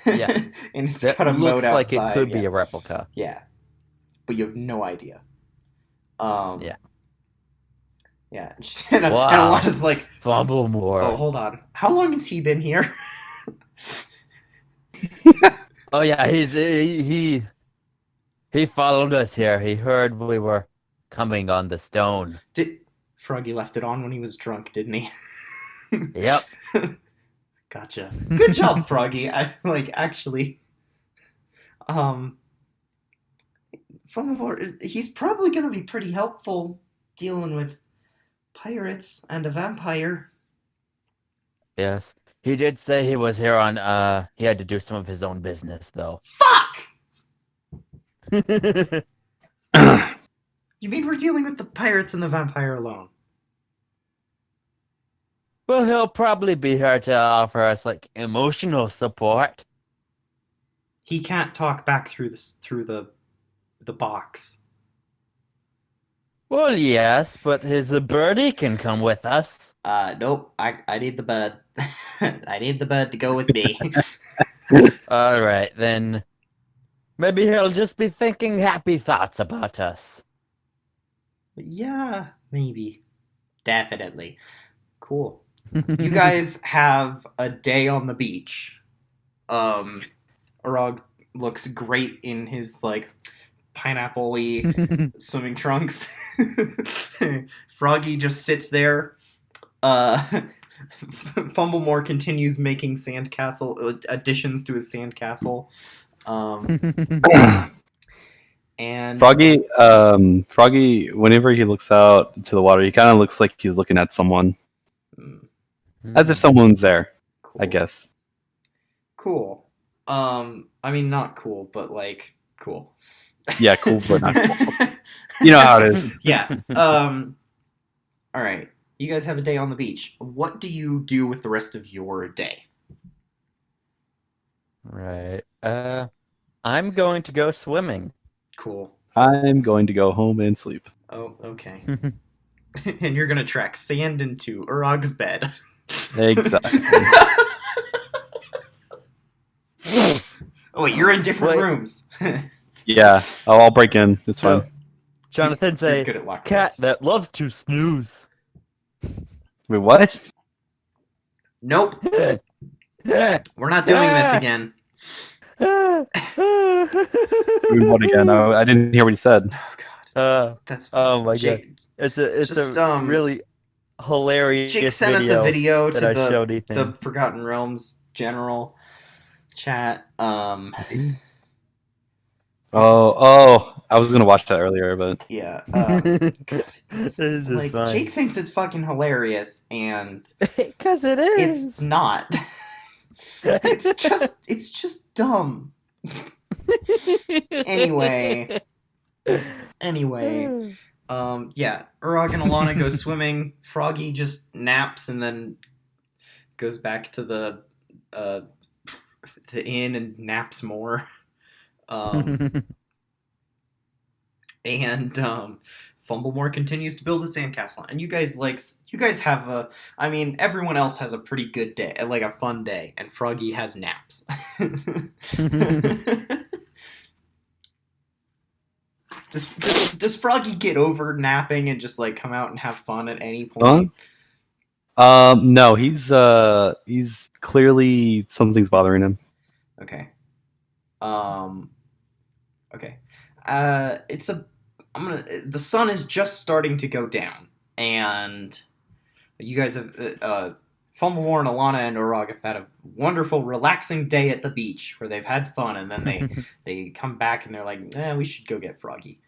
And it's got a moat outside. Looks like it could be a replica. Yeah. But you have no idea. Yeah. And Alana's like, Fumblemore. Oh, hold on. How long has he been here? Oh yeah, he followed us here. He heard we were coming on the stone. Froggy left it on when he was drunk, didn't he? Yep. Gotcha. Good job, Froggy. Actually, Fumblemore, he's probably going to be pretty helpful dealing with pirates and a vampire. Yes. He did say he was here on, he had to do some of his own business, though. Fuck! You mean we're dealing with the pirates and the vampire alone? Well, he'll probably be here to offer us like emotional support. He can't talk back through the box. Well, yes, but his birdie can come with us. Nope. I need the bird. I need the bird to go with me. All right, then. Maybe he'll just be thinking happy thoughts about us. Yeah, maybe. Definitely. Cool. You guys have a day on the beach. Urag looks great in his like pineapple-y swimming trunks. Froggy just sits there. Fumblemore continues making sandcastle additions to his sandcastle. And Froggy, whenever he looks out to the water, he kind of looks like he's looking at someone, as if someone's there. cool. I guess. Cool. I mean, not cool, but like cool. Yeah, cool, but not cool. You know how it is. Yeah. All right. You guys have a day on the beach. What do you do with the rest of your day? Right. I'm going to go swimming. Cool. I'm going to go home and sleep. Oh, okay. And you're gonna track sand into Urag's bed. Exactly. Oh wait, you're in different Wait. rooms. Yeah, I'll break in. It's So, fine. Jonathan's You're a good at lock cat picks. that loves to snooze. Wait, what? Nope, we're not doing this again. Wait, what again? I didn't hear what he said. Oh god, that's Oh my Jake, god. It's Just, a really hilarious Jake sent us a video to that I showed the Ethan. Forgotten Realms general chat. Oh, I was gonna watch that earlier, but Yeah. This is Like fine. Jake thinks it's fucking hilarious, and Because it is. it's not. It's just dumb. Anyway, yeah. Urag and Alana go swimming. Froggy just naps and then goes back to the inn and naps more. And Fumblemore continues to build a sandcastle. And you guys have a, I mean, everyone else has a pretty good day, like a fun day, and Froggy has naps. Does Froggy get over napping and just like come out and have fun at any point? no, he's clearly something's bothering him. Okay. Okay. The sun is just starting to go down, and you guys have Fumblemore and Alana and Urag have had a wonderful, relaxing day at the beach where they've had fun, and then they come back and they're like, we should go get Froggy,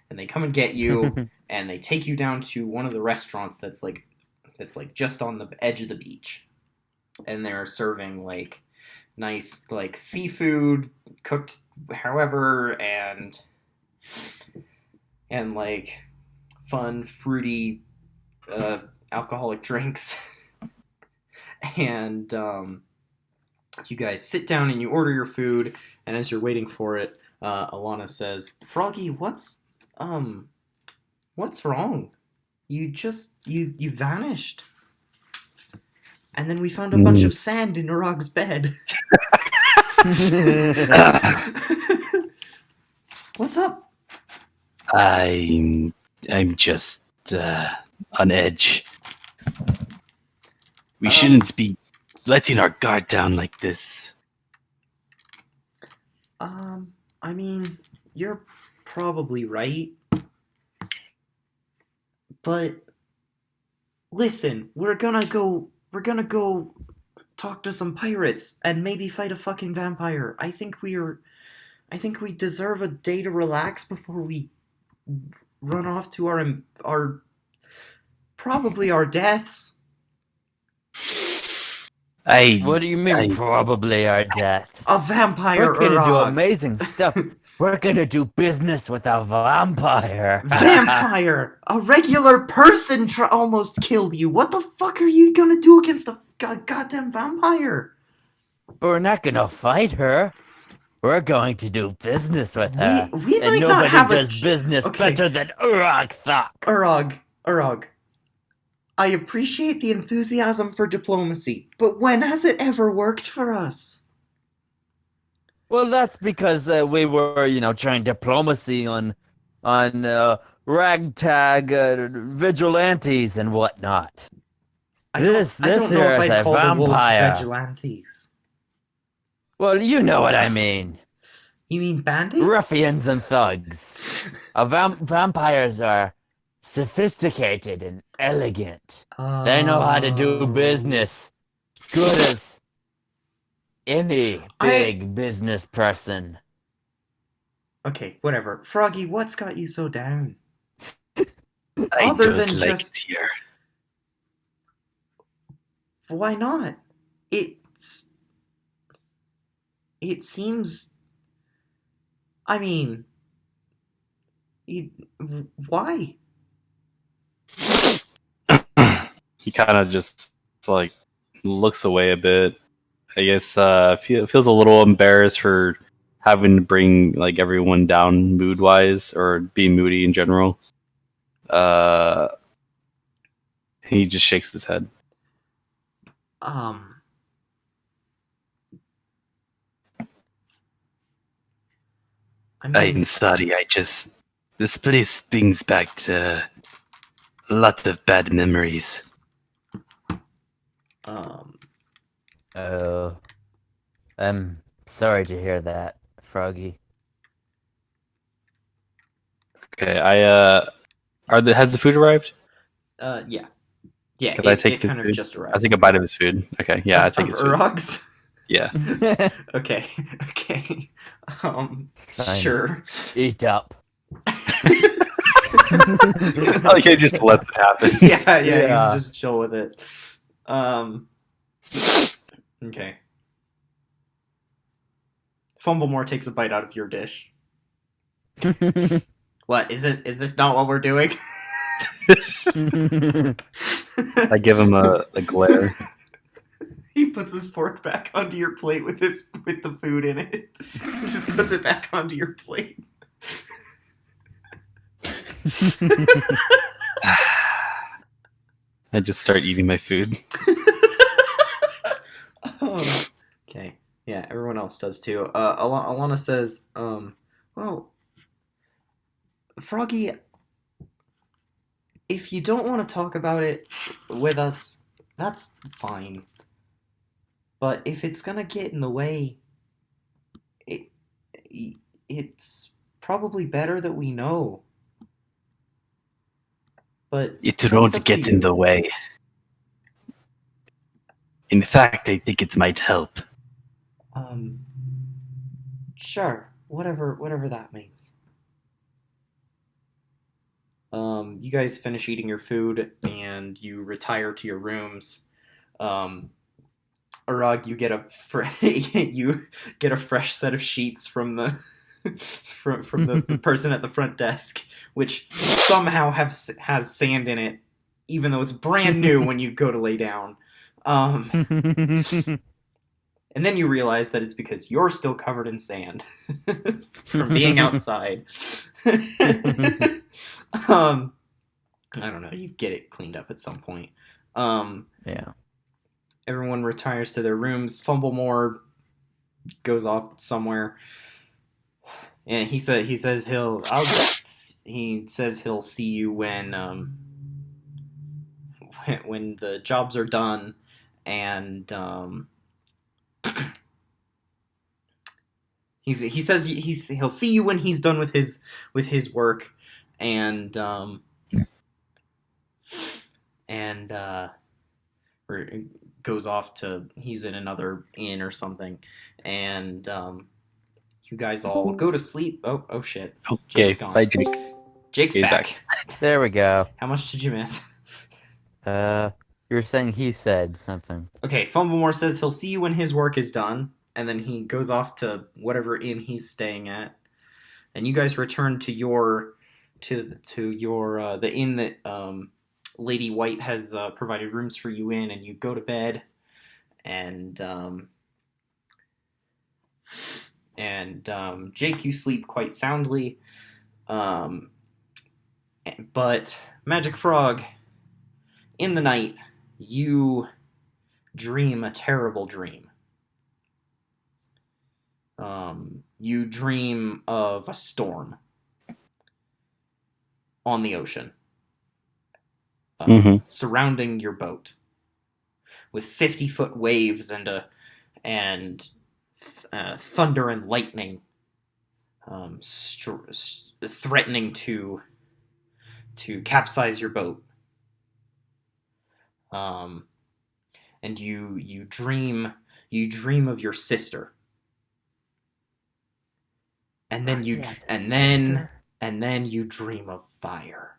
and they come and get you, and they take you down to one of the restaurants that's like just on the edge of the beach, and they're serving like nice like seafood cooked however and like fun fruity alcoholic drinks. And you guys sit down and you order your food, and as you're waiting for it, Alana says, Froggy, what's wrong? You vanished. And then we found a bunch of sand in Urag's bed. What's up? I'm just on edge. We shouldn't be letting our guard down like this. I mean, you're probably right. But listen, we're gonna go talk to some pirates and maybe fight a fucking vampire. I think we deserve a day to relax before we run off to our probably our deaths. What do you mean, probably our deaths? A vampire, We're gonna do Urag. amazing stuff. We're gonna do business with a vampire. Vampire! A regular person almost killed you. What the fuck are you gonna do against a goddamn vampire? But we're not gonna fight her. We're going to do business with her. We And might not nobody have does business Okay. better than Urag'Thak. Urag. I appreciate the enthusiasm for diplomacy, but when has it ever worked for us? Well, that's because we were, trying diplomacy on ragtag vigilantes and whatnot. I don't know if I'd call the wolves vigilantes. Well, you know what I mean. You mean bandits? Ruffians and thugs. Vampires are sophisticated and elegant. They know how to do business. Good as any big business person. Okay, whatever. Froggy, what's got you so down? I just like it here. Why not? It seems... I mean... Why? He kind of just like looks away a bit. I guess feels a little embarrassed for having to bring like everyone down mood wise or being moody in general. He just shakes his head. I'm sorry. This place brings back to a lot of bad memories. Oh, I'm sorry to hear that, Froggy. Okay, has the food arrived? Yeah. Could I take his kind food? of just arrived. I take a bite of his food. Okay, yeah, I take his food. Urag's? Yeah. Okay. Sure. Eat up. Like he just lets it happen. Yeah, he's just chill with it. Okay. Fumblemore takes a bite out of your dish. What is it? Is this not what we're doing? I give him a glare. He puts his fork back onto your plate with the food in it. Just puts it back onto your plate. I just start eating my food. Okay. Yeah, everyone else does too. Alana says, well, Froggy, if you don't want to talk about it with us, that's fine. But if it's gonna get in the way, it's probably better that we know. But it won't get in the way. In fact, I think it might help. Sure. Whatever that means. You guys finish eating your food and you retire to your rooms. Urag, you get a fresh set of sheets from the from the person at the front desk, which somehow has sand in it, even though it's brand new when you go to lay down. And then you realize that it's because you're still covered in sand from being outside. I don't know. You get it cleaned up at some point. Yeah. Everyone retires to their rooms. Fumblemore goes off somewhere, and he says he'll see you when the jobs are done, and he says he'll see you when he's done with his work, and goes off to, he's in another inn or something, and you guys all go to sleep. Oh shit. Okay, Jake's gone. bye, Jake. Jake's He's back. There we go. How much did you miss? You were saying he said something. Okay, Fumblemore says he'll see you when his work is done, and then he goes off to whatever inn he's staying at. and you guys return to your the inn that Lady White has provided rooms for you in, and you go to bed, and Jake, you sleep quite soundly, but Magic Frog, in the night, you dream a terrible dream. You dream of a storm on the ocean, surrounding your boat, with 50-foot waves and thunder and lightning, threatening to capsize your boat. And you dream of your sister. And then you dream of fire.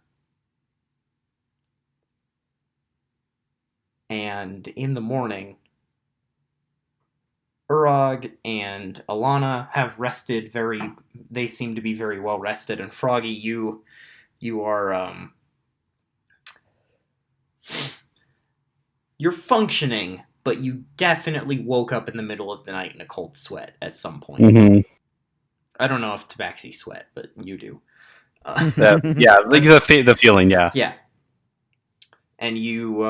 And in the morning, Urag and Alana have rested they seem to be very well rested, and Froggy, you are you're functioning, but you definitely woke up in the middle of the night in a cold sweat at some point. Mm-hmm. I don't know if Tabaxi sweat, but you do. Yeah, like the feeling, yeah. Yeah. And you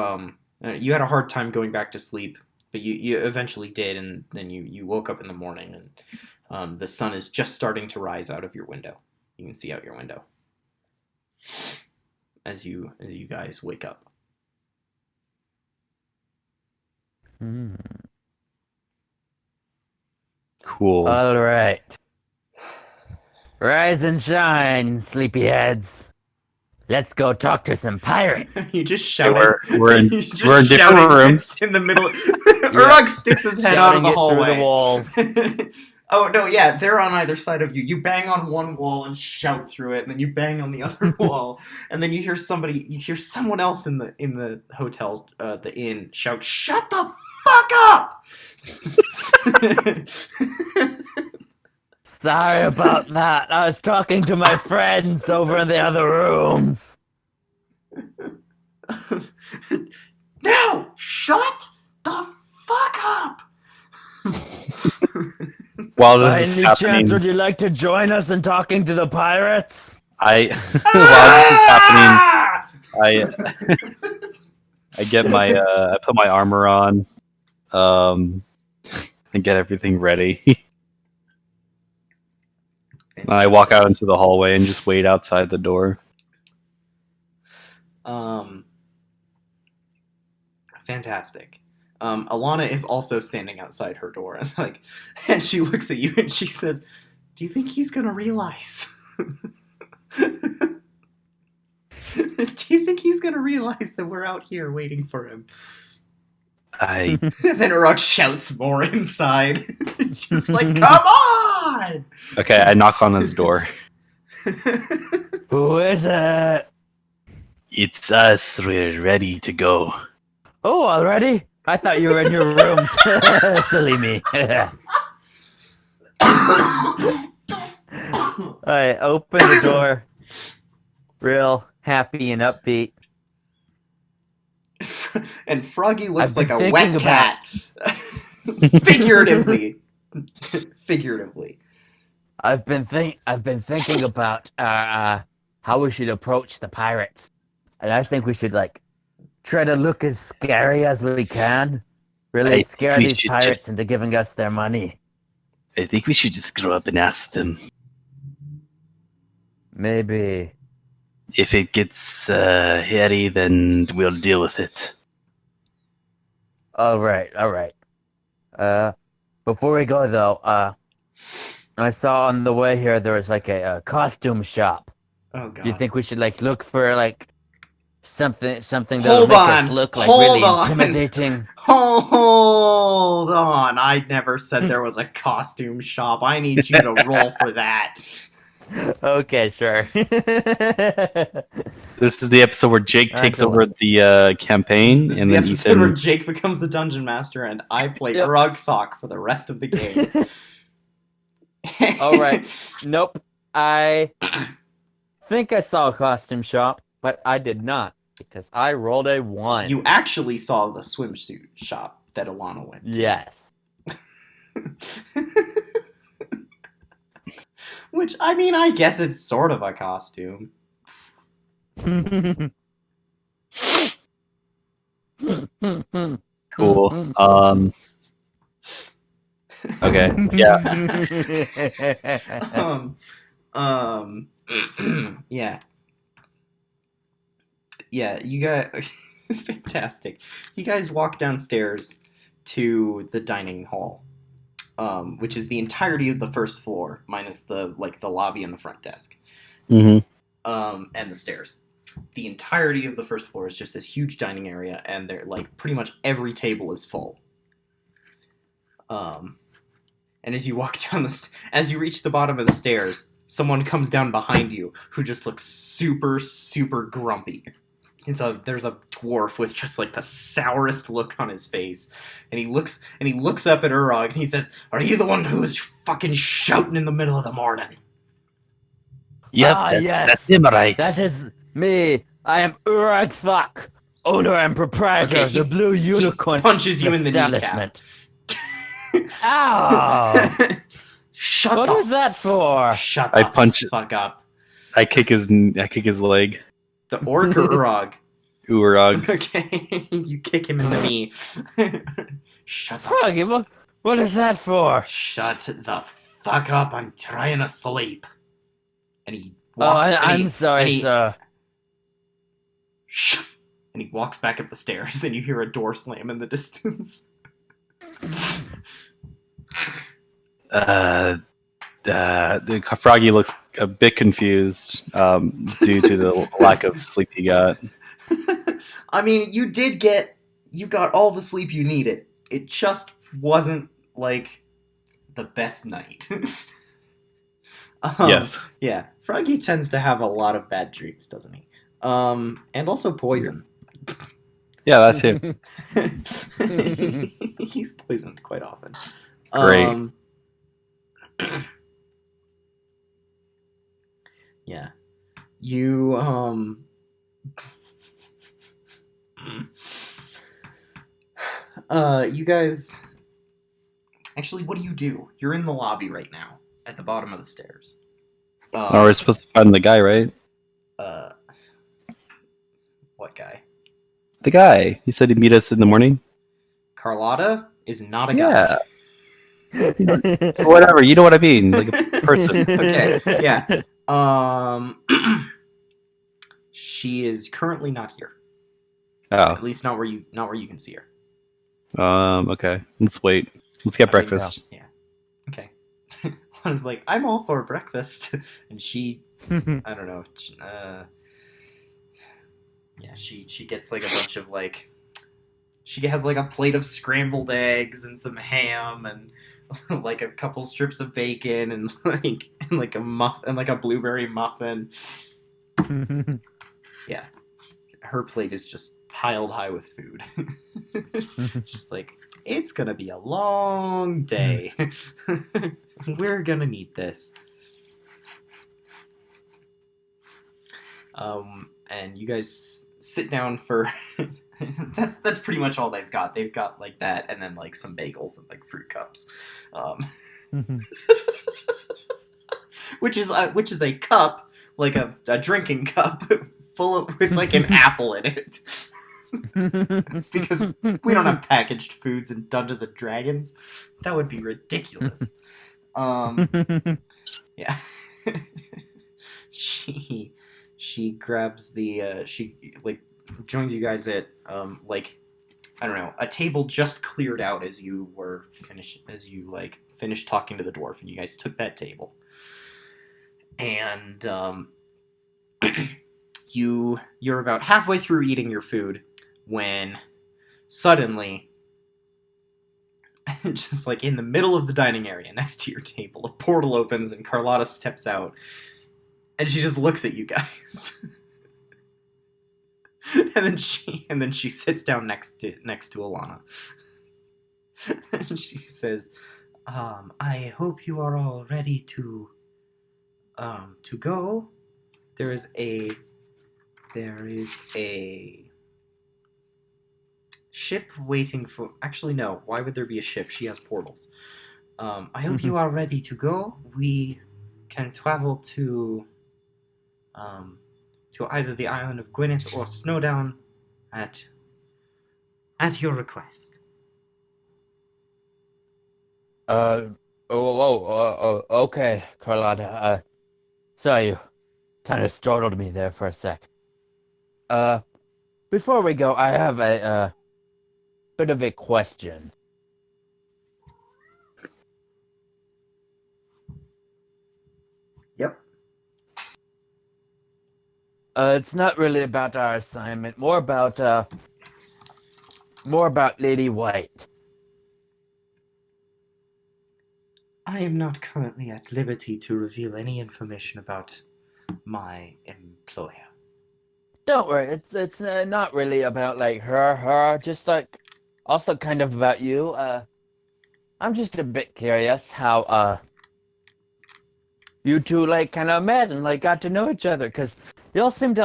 had a hard time going back to sleep, but you eventually did, and then you woke up in the morning, and the sun is just starting to rise out of your window. You can see out your window as you guys wake up. Cool. All right. Rise and shine, sleepyheads. Let's go talk to some pirates. You just shout. We're in different rooms in the middle. Urag sticks his head out of the hallway. Through the walls. Oh no, yeah, they're on either side of you. You bang on one wall and shout through it, and then you bang on the other wall, and then you hear someone else in the hotel, the inn, shout, "Shut the fuck up!" Sorry about that. I was talking to my friends over in the other rooms. No! Shut the fuck up! While By this is any happening, chance, would you like to join us in talking to the pirates? while this is happening, I get my I put my armor on, and get everything ready. I walk out into the hallway and just wait outside the door. Fantastic. Alana is also standing outside her door, and she looks at you and she says, "Do you think he's gonna realize? Do you think he's gonna realize that we're out here waiting for him?" And then Urag shouts more inside. It's just like, "Come on!" Okay, I knock on his door. Who is it? It's us. We're ready to go. Oh, already? I thought you were in your rooms. Silly me. I open the door, real happy and upbeat. And Froggy looks I've like been a wet thinking cat. Figuratively. I've been thinking about how we should approach the pirates, and I think we should try to look as scary as we can. Really scare these pirates into giving us their money. I think we should just go up and ask them. Maybe. If it gets hairy, then we'll deal with it. All right. Before we go, though, I saw on the way here there was a costume shop. Oh god. Do you think we should look for something that'll Hold make on. us look Hold really on. intimidating? Hold on. I never said there was a costume shop. I need you to roll for that. Okay, sure. This is the episode where Jake takes over the campaign, This is and the then episode Ethan. where Jake becomes the dungeon master, and I play Urag'Thak for the rest of the game. All right. Nope. I think I saw a costume shop, but I did not because I rolled a 1. You actually saw the swimsuit shop that Alana went to. Yes. Which, I mean, I guess it's sort of a costume. Cool. Okay. Yeah. Yeah. Yeah, you guys... Fantastic. You guys walk downstairs to the dining hall, which is the entirety of the first floor, minus the lobby and the front desk, Mm-hmm. and the stairs. The entirety of the first floor is just this huge dining area, and there pretty much every table is full. And as you walk down as you reach the bottom of the stairs, someone comes down behind you who just looks super, super grumpy. There's a dwarf with just the sourest look on his face, and he looks up at Urag and he says, "Are you the one who's fucking shouting in the middle of the morning?" Yep, yes. that's him, right? That is me. I am Urag'Thak, owner and proprietor Okay, of the Blue Unicorn he punches you in the kneecap. establishment. Ow! Shut What the was that for? Shut I the punch- fuck up. I kick his leg. The orc or Urag? Urag. Okay, you kick him in the knee. Shut the Froggy, what is that for? Shut the fuck up, I'm trying to sleep. And he Oh, walks... I'm sorry, sir. Shh! And he walks back up the stairs, and you hear a door slam in the distance. The Froggy looks a bit confused due to the lack of sleep he got. I mean, you got all the sleep you needed. It just wasn't, the best night. Yes. Yeah, Froggy tends to have a lot of bad dreams, doesn't he? And also poison. Yeah, that's it. He's poisoned quite often. Great. Yeah. You, you guys... Actually, what do? You're in the lobby right now, at the bottom of the stairs. Oh, we're supposed to find the guy, right? What guy? The guy. He said he'd meet us in the morning. Carlotta is not a guy. Yeah. Whatever. You know what I mean. Like a person. Okay. Yeah. She is currently not here. Oh. At least not where you can see her. Okay. Let's wait. Let's get breakfast. Yeah. Okay. I was like, I'm all for breakfast, and she, I don't know. Yeah, she gets a bunch of she has a plate of scrambled eggs and some ham and a couple strips of bacon and a muffin and a blueberry muffin. Yeah, her plate is just piled high with food. Just it's gonna be a long day. We're gonna need this. And you guys sit down for that's pretty much all they've got. They've got that and then some bagels and fruit cups. Which is a cup, a drinking cup with an apple in it. Because we don't have packaged foods in Dungeons and Dragons. That would be ridiculous. Yeah. She grabs the she joins you guys at I don't know, a table just cleared out as you finished talking to the dwarf, and you guys took that table. And you're about halfway through eating your food when suddenly, just in the middle of the dining area next to your table, a portal opens and Carlotta steps out, and she just looks at you guys. and then she sits down next to Alana. And she says, I hope you are all ready to to go, there is a ship waiting for. Actually, no. Why would there be a ship? She has portals. I hope you are ready to go. We can travel to either the Island of Gwyneth or Snowdown at your request. Okay, Carlotta. Sorry, you kind of startled me there for a sec. Before we go, I have a bit of a question. Yep. It's not really about our assignment, more about Lady White. I am not currently at liberty to reveal any information about my employer. Don't worry, it's not really about like her, just like also kind of about you. I'm just a bit curious how you two like kind of met and like got to know each other, because y'all seem to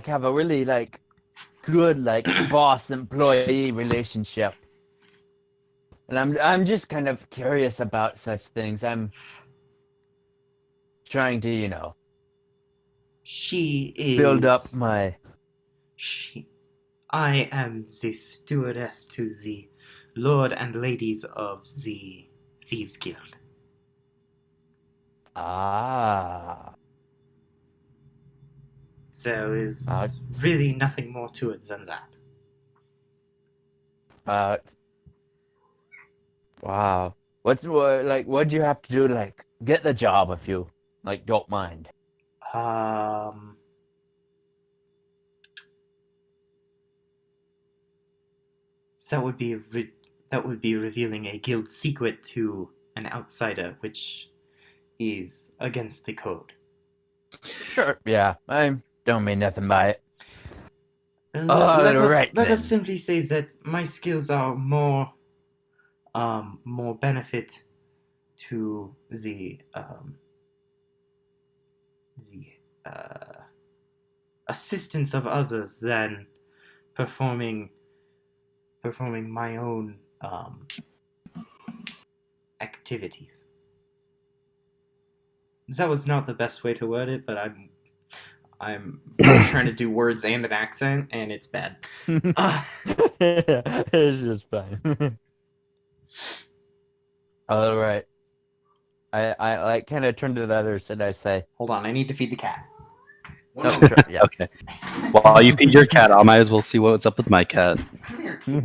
have a really like good like boss employee relationship. And I'm just kind of curious about such things. I'm trying to, She is build up my. I am the stewardess to the Lord and Ladies of the Thieves Guild. Ah. So is really nothing more to it than that. Wow. What'd you have to do to like get the job if you like don't mind? So that would be revealing a guild secret to an outsider, which is against the code. Sure. Yeah. I don't mean nothing by it. Let then. us simply say that my skills are more benefit to the assistance of others than performing my own activities. That was not the best way to word it, but I'm trying to do words and an accent, and it's bad. It's just fine. All right. I like kind of turn to the others and I say, Hold on, I need to feed the cat. "Oh, sure, yeah." Okay. While you feed your cat, I might as well see what's up with my cat. Come here. All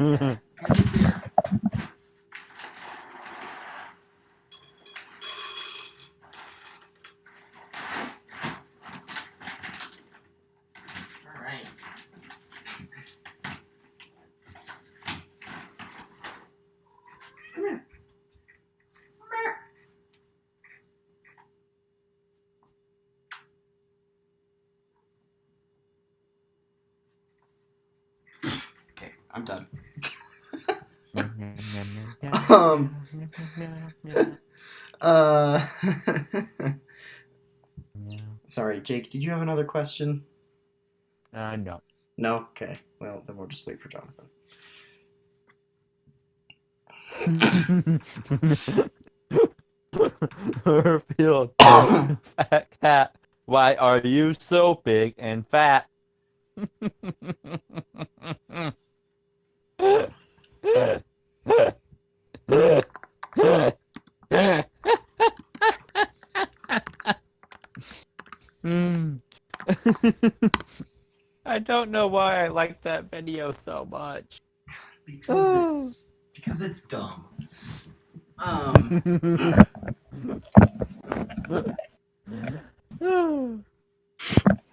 right. Come here. Okay, I'm done. Sorry, Jake, did you have another question? No. No? Okay. Well, then we'll just wait for Jonathan. Field, fat cat, why are you so big and fat? I don't know why I like that video so much. Because it's dumb.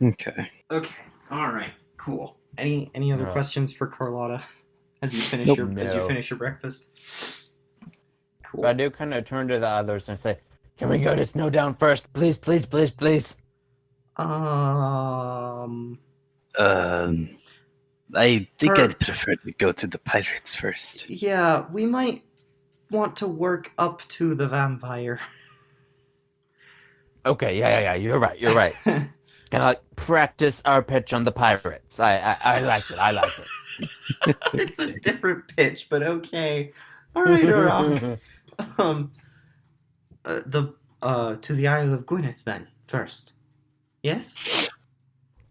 Okay. Okay. All right. Cool. Any other questions for Carlotta as you finish Nope. your breakfast? Cool. But I do kind of turn to the others and say, "Can we go to Snowdown first, please, please, please, please?" I think I'd prefer to go to the pirates first. Yeah, we might want to work up to the vampire. Okay, yeah. You're right. Kind of like practice our pitch on the pirates. I like it. I like It's a different pitch, but okay. All right, Urag. it. Um, the to the Isle of Gwyneth then first. Yes.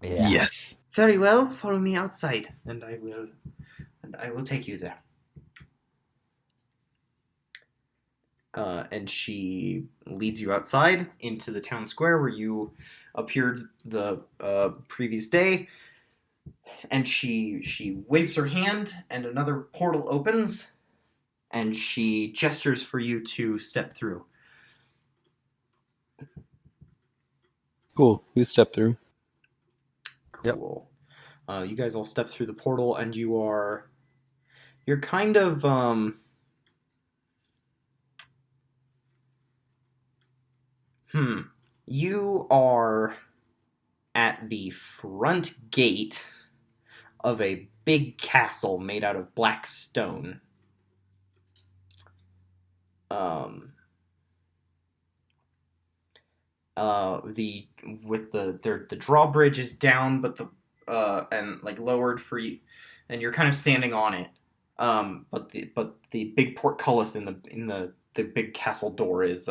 Yeah. Yes. Very well. Follow me outside, and I will take you there. And she leads you outside into the town square where you appeared the previous day. And she waves her hand, and another portal opens, and she gestures for you to step through. Cool. We step through. Cool. Yep. You guys all step through the portal, and you're kind of You are at the front gate of a big castle made out of black stone. The drawbridge is down, but and like lowered for you, and you're kind of standing on it. But the big portcullis in the big castle door is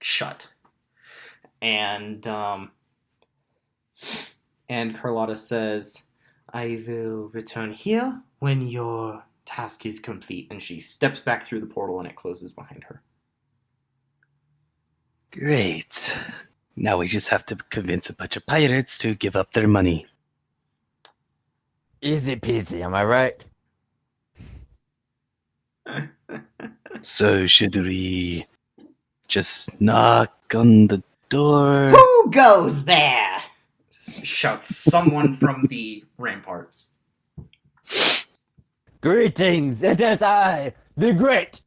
shut. And Carlotta says, "I will return here when your task is complete." And she steps back through the portal, and it closes behind her. Great. Now we just have to convince a bunch of pirates to give up their money. Easy peasy, am I right? So should we just knock on the door? Who goes there? Shouts someone from the ramparts. Greetings, it is I, the great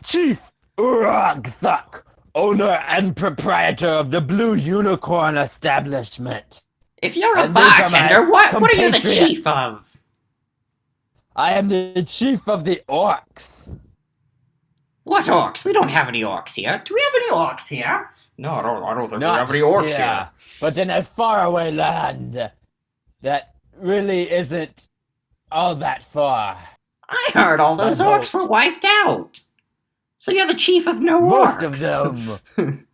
Chief Urag'Thak, owner and proprietor of the Blue Unicorn establishment. If you're a And these are bartender, my what are you the compatriots. chief of? I am the chief of the orcs. What orcs? We don't have any orcs here. Do we have any orcs here? No, I don't think we Not have any orcs here. but in a faraway land that really isn't all that far. I heard all those My orcs boat. were wiped out. So you're the chief of no Most orcs. of them.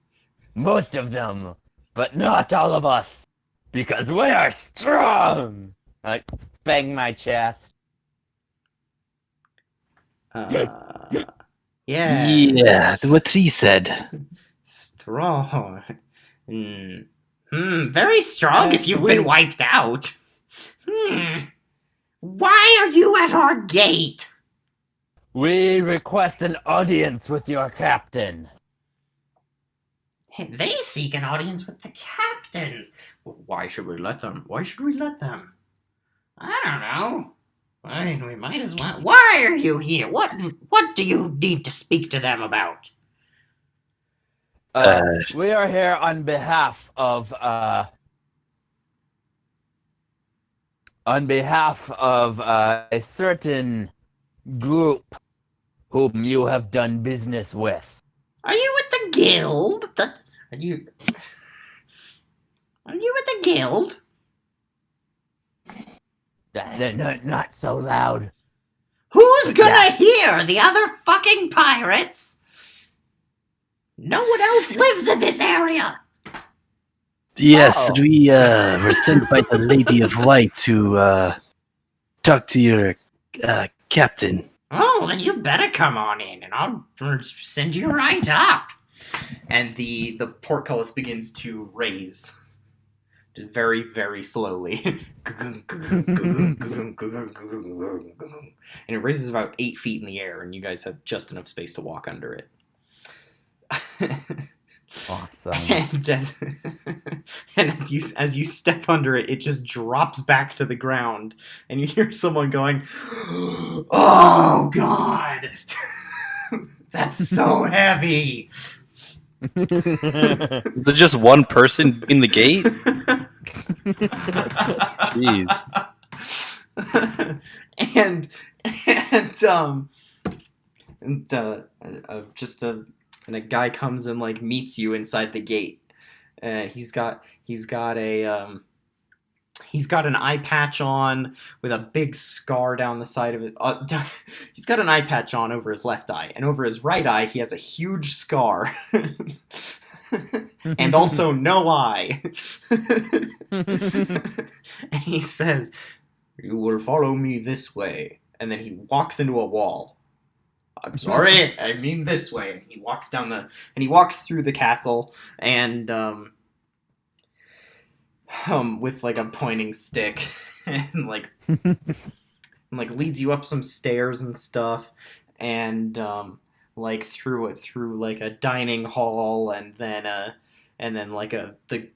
Most of them. But not all of us. Because we are strong. I bang my chest. Yeah. Yeah, what he said. Strong. Very strong if you've been wiped out. Why are you at our gate? We request an audience with your captain. They seek an audience with the captains. Why should we let them? Why should we let them? I don't know. I mean, we might as well. Why are you here? What do you need to speak to them about? We are here on behalf of a certain group whom you have done business with. Are you with the guild? Are you with the guild? Not so loud. Who's gonna hear? The other fucking pirates? No one else lives in this area. Yes, Oh. we were sent by the Lady of White to talk to your captain. Oh, then you better come on in, and I'll send you right up. And the portcullis begins to raise, very, very slowly, and it raises about 8 feet in the air, and you guys have just enough space to walk under it. Awesome. And as you step under it, it just drops back to the ground, and you hear someone going, "Oh God, that's so heavy." Is it just one person in the gate? Jeez. And a guy comes and like meets you inside the gate, He's got an eye patch on with a big scar down the side of it. He's got an eye patch on over his left eye, and over his right eye, he has a huge scar. And also no eye. And he says, "You will follow me this way." And then he walks into a wall. "I'm sorry, I mean this way." And he walks through the castle, and with like a pointing stick, and like leads you up some stairs and stuff, and like through like a dining hall, and then like the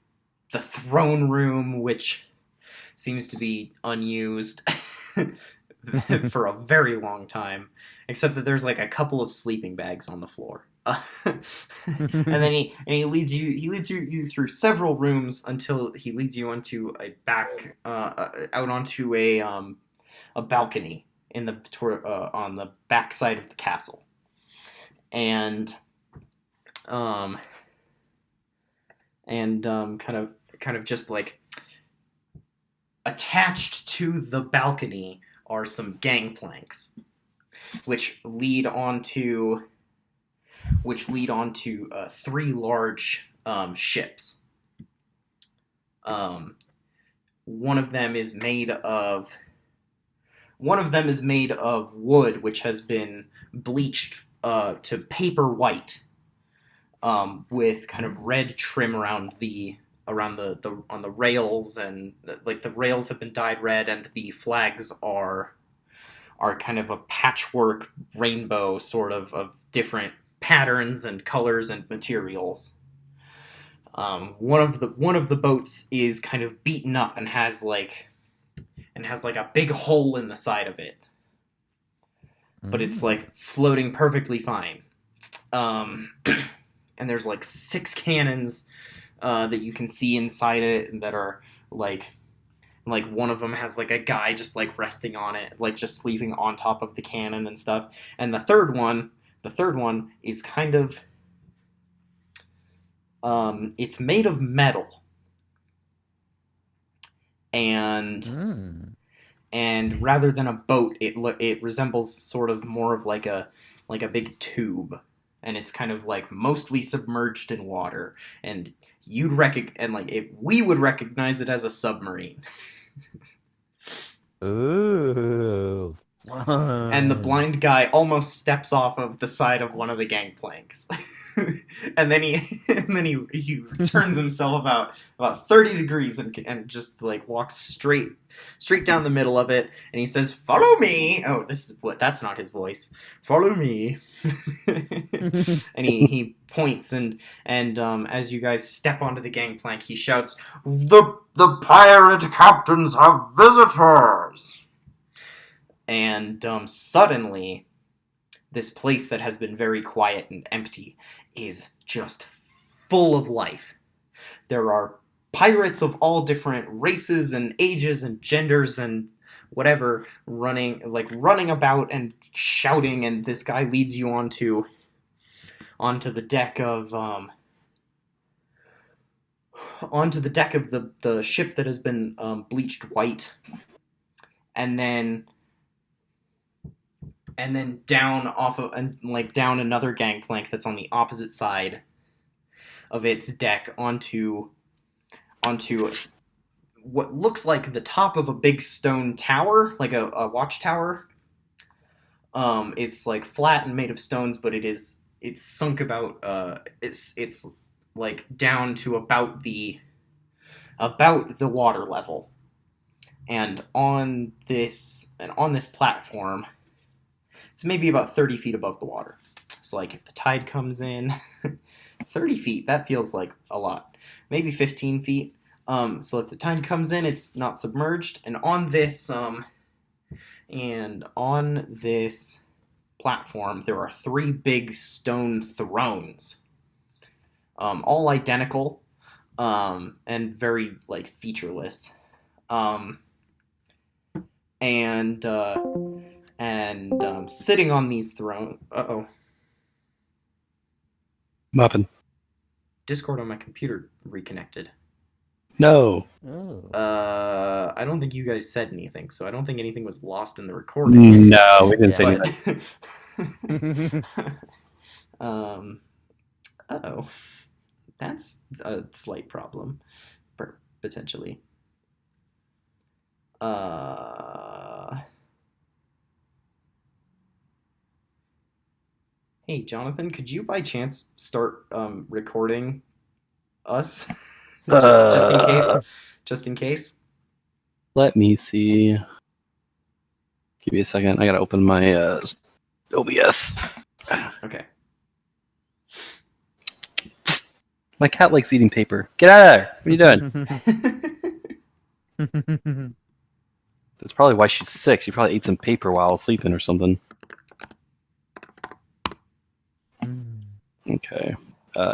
throne room, which seems to be unused for a very long time, except that there's like a couple of sleeping bags on the floor. And then he leads you through several rooms until he leads you onto a back out onto a balcony in the on the back side of the castle, and kind of just like attached to the balcony are some gangplanks, which lead onto three large ships. One of them is made of wood, which has been bleached to paper white, with kind of red trim around the on the rails, and like the rails have been dyed red, and the flags are kind of a patchwork rainbow sort of different patterns and colors and materials. One of the boats is kind of beaten up and has like a big hole in the side of it, but it's like floating perfectly fine. And there's like 6 cannons that you can see inside it, and that are like one of them has like a guy just like resting on it, like just sleeping on top of the cannon and stuff. And the third one is kind of it's made of metal, and rather than a boat, it resembles sort of more of like a big tube, and it's kind of like mostly submerged in water, and we would recognize it as a submarine. Ooh. And the blind guy almost steps off of the side of one of the gangplanks. and then he turns himself about 30 degrees and just like walks straight down the middle of it, and he says, "Follow me." Oh, that's not his voice. "Follow me." And he points, and as you guys step onto the gangplank, he shouts, The pirate captains have visitors." And suddenly, this place that has been very quiet and empty is just full of life. There are pirates of all different races and ages and genders and whatever running about and shouting, and this guy leads you onto the deck of the ship that has been bleached white, and then down down another gangplank that's on the opposite side of its deck onto what looks like the top of a big stone tower, like a watchtower. It's like flat and made of stones, but it's sunk about it's like down to about the water level. And on this platform, it's maybe about 30 feet above the water. So like if the tide comes in, 30 feet, that feels like a lot. Maybe 15 feet. So if the tide comes in, it's not submerged. And on this platform, there are 3 big stone thrones, all identical, and very like featureless. And sitting on these thrones. Muppin. Discord on my computer reconnected. No. Ooh. I don't think you guys said anything, so I don't think anything was lost in the recording. No, we didn't say Yeah. anything. Uh-oh. That's a slight problem, potentially. Hey, Jonathan, could you by chance start recording us? just in case. Just in case. Let me see. Give me a second. I gotta open my OBS. Okay. My cat likes eating paper. Get out of there. What are you doing? That's probably why she's sick. She probably ate some paper while sleeping or something. Okay.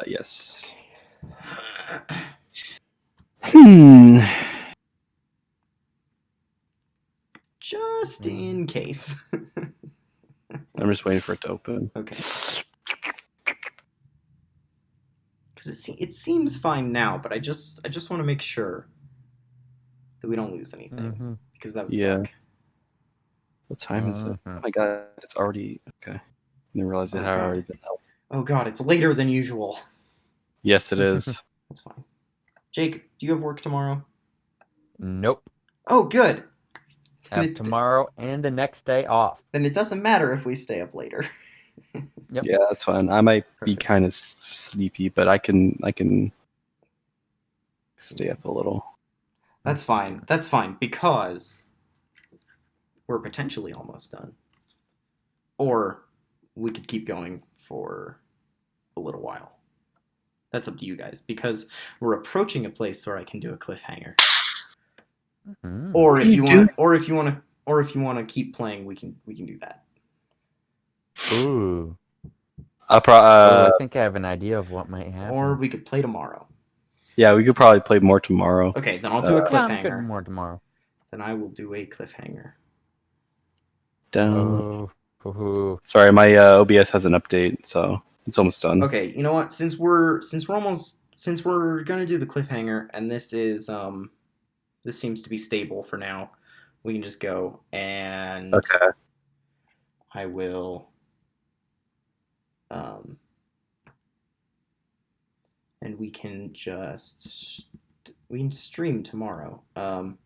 Yes. Just in case. I'm just waiting for it to open. Okay. Because it seems fine now, but I just want to make sure that we don't lose anything, because that would suck. What time is it? Oh my god, it's already okay. I didn't realize it had already been out. Oh god, it's later than usual. Yes, it is. That's fine. Jake, do you have work tomorrow? Nope. Oh, good. Have tomorrow and the next day off. Then it doesn't matter if we stay up later. Yep. Yeah, that's fine. I might be kind of sleepy, but I can stay up a little. That's fine. That's fine, because we're potentially almost done. Or we could keep going for a little while. That's up to you guys, because we're approaching a place where I can do a cliffhanger. Or if you want to keep playing, we can do that. Ooh. I think I have an idea of what might happen. Or we could play tomorrow. Yeah, we could probably play more tomorrow. Okay, then I'll do a cliffhanger. Yeah, I'm good more tomorrow. Then I will do a cliffhanger. Down. Sorry, my OBS has an update, so it's almost done. Okay, you know what? Since we're gonna do the cliffhanger, and this seems to be stable for now, we can just go, and okay. I will and we can stream tomorrow, and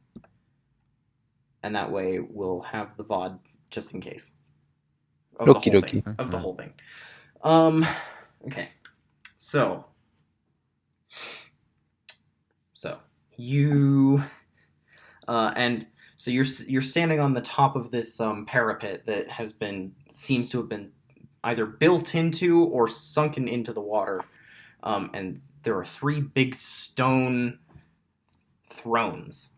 that way we'll have the VOD just in case of the whole thing. Okay, so you and so you're standing on the top of this parapet that seems to have been either built into or sunken into the water, and there are 3 big stone thrones,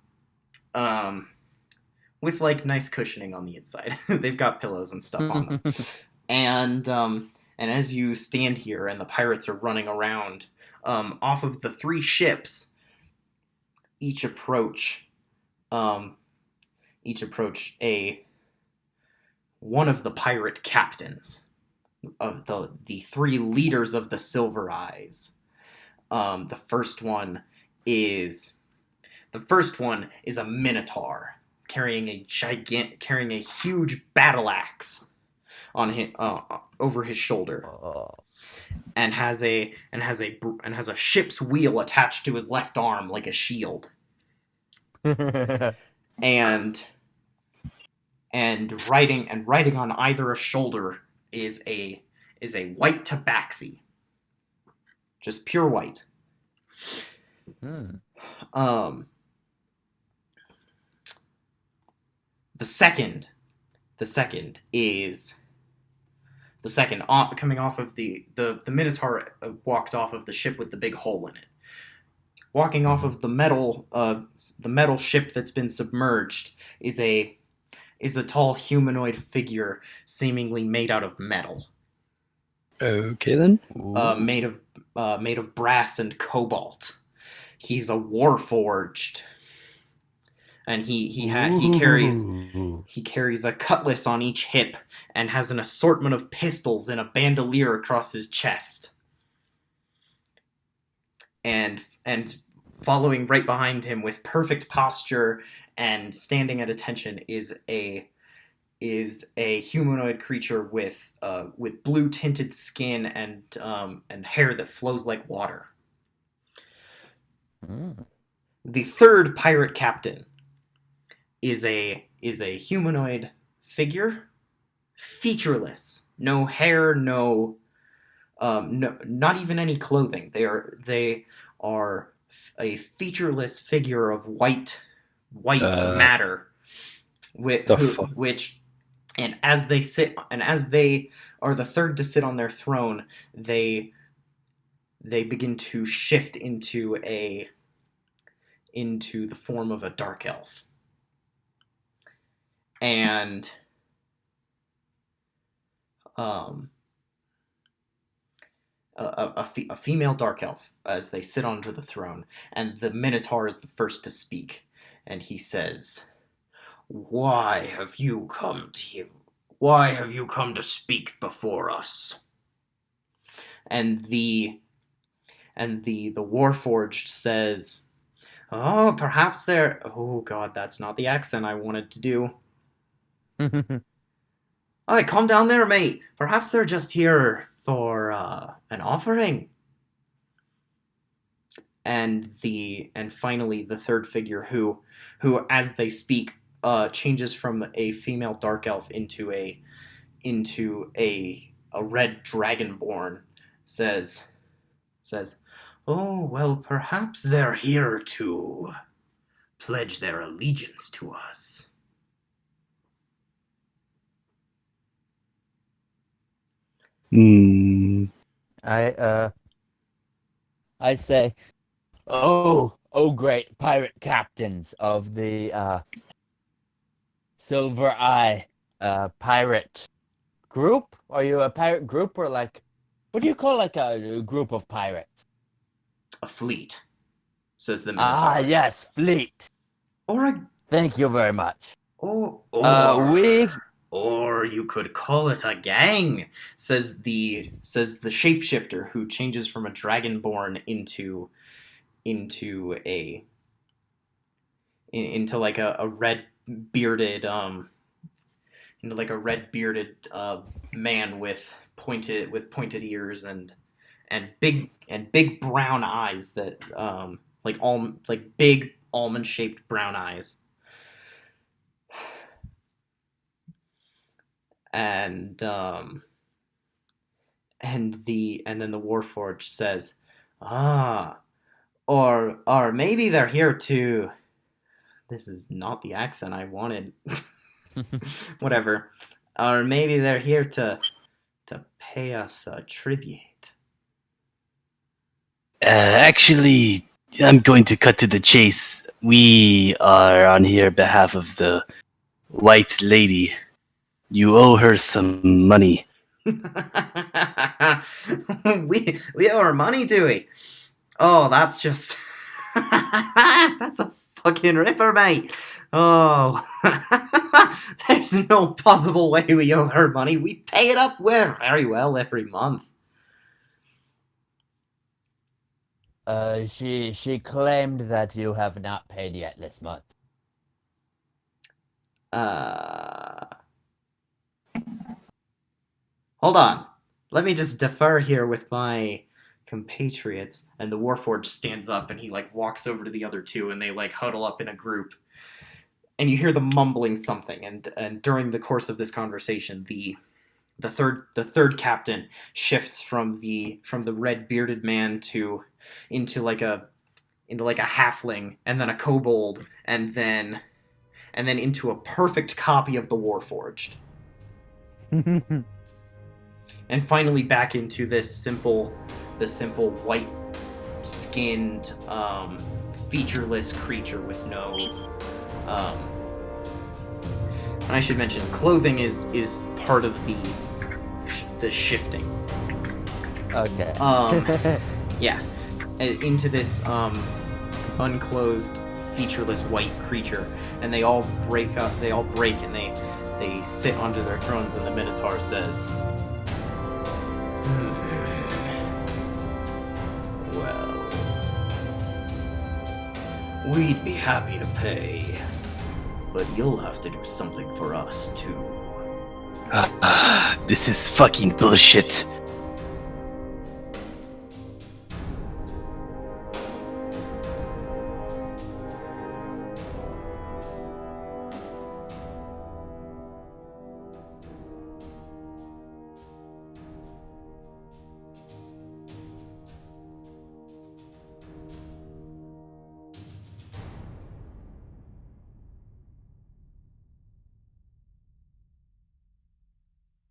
with like nice cushioning on the inside. They've got pillows and stuff on them, and as you stand here and the pirates are running around, off of the 3 ships, each approach one of the pirate captains of the 3 leaders of the Silver Eyes. The first one is a minotaur carrying a huge battle axe on him, over his shoulder, and has a ship's wheel attached to his left arm like a shield. and riding on either shoulder is a white tabaxi, just pure white. The second coming off of the Minotaur walked off of the ship with the big hole in it. Walking off of the metal ship that's been submerged is a tall humanoid figure, seemingly made out of metal. Okay then. Made of brass and cobalt. He's a warforged, and he carries a cutlass on each hip and has an assortment of pistols and a bandolier across his chest. and following right behind him with perfect posture and standing at attention is a humanoid creature with blue tinted skin and hair that flows like water. Mm. The third pirate captain is a humanoid figure, featureless, no hair, no, not even any clothing. They are a featureless figure of white matter, which, and as they are the third to sit on their throne, they begin to shift into the form of a dark elf. And a female dark elf as they sit onto the throne, and the Minotaur is the first to speak, and he says, "Why have you come to speak before us?" And the Warforged says, "Oh, perhaps they're..." Oh god, that's not the accent I wanted to do. Alright, calm down there, mate. Perhaps they're just here for an offering. And finally, the third figure, who as they speak, changes from a female dark elf into a red dragonborn, says, "Oh, well, perhaps they're here to pledge their allegiance to us." I say, oh great pirate captains of the Silver Eye pirate group. Are you a pirate group, or like, what do you call like a group of pirates? "A fleet," says the Minotaur. Ah, yes, fleet. Thank you very much. Or you could call it a gang, says the shapeshifter, who changes from a dragonborn into like a red bearded man with pointed ears and big brown eyes that like big almond shaped brown eyes. And then the Warforged says, or maybe they're here to... This is not the accent I wanted. Whatever. Or maybe they're here to pay us a tribute. Actually, I'm going to cut to the chase. We are on here on behalf of the White Lady. You owe her some money. we owe her money, do we? Oh, that's just... that's a fucking ripper, mate. Oh, there's no possible way we owe her money. We pay it up very well every month. She claimed that you have not paid yet this month. Hold on. Let me just defer here with my compatriots. And the Warforged stands up and he like walks over to the other two, and they like huddle up in a group. And you hear them mumbling something, and during the course of this conversation, the third captain shifts from the red bearded man into like a halfling, and then a kobold, and then into a perfect copy of the Warforged. And finally back into the simple white skinned featureless creature with no and I should mention, clothing is part of the shifting. Okay. Yeah, into this unclothed, featureless white creature, and they all break, and they sit onto their thrones, and the Minotaur says, Well, We'd be happy to pay, but you'll have to do something for us too. This is fucking bullshit.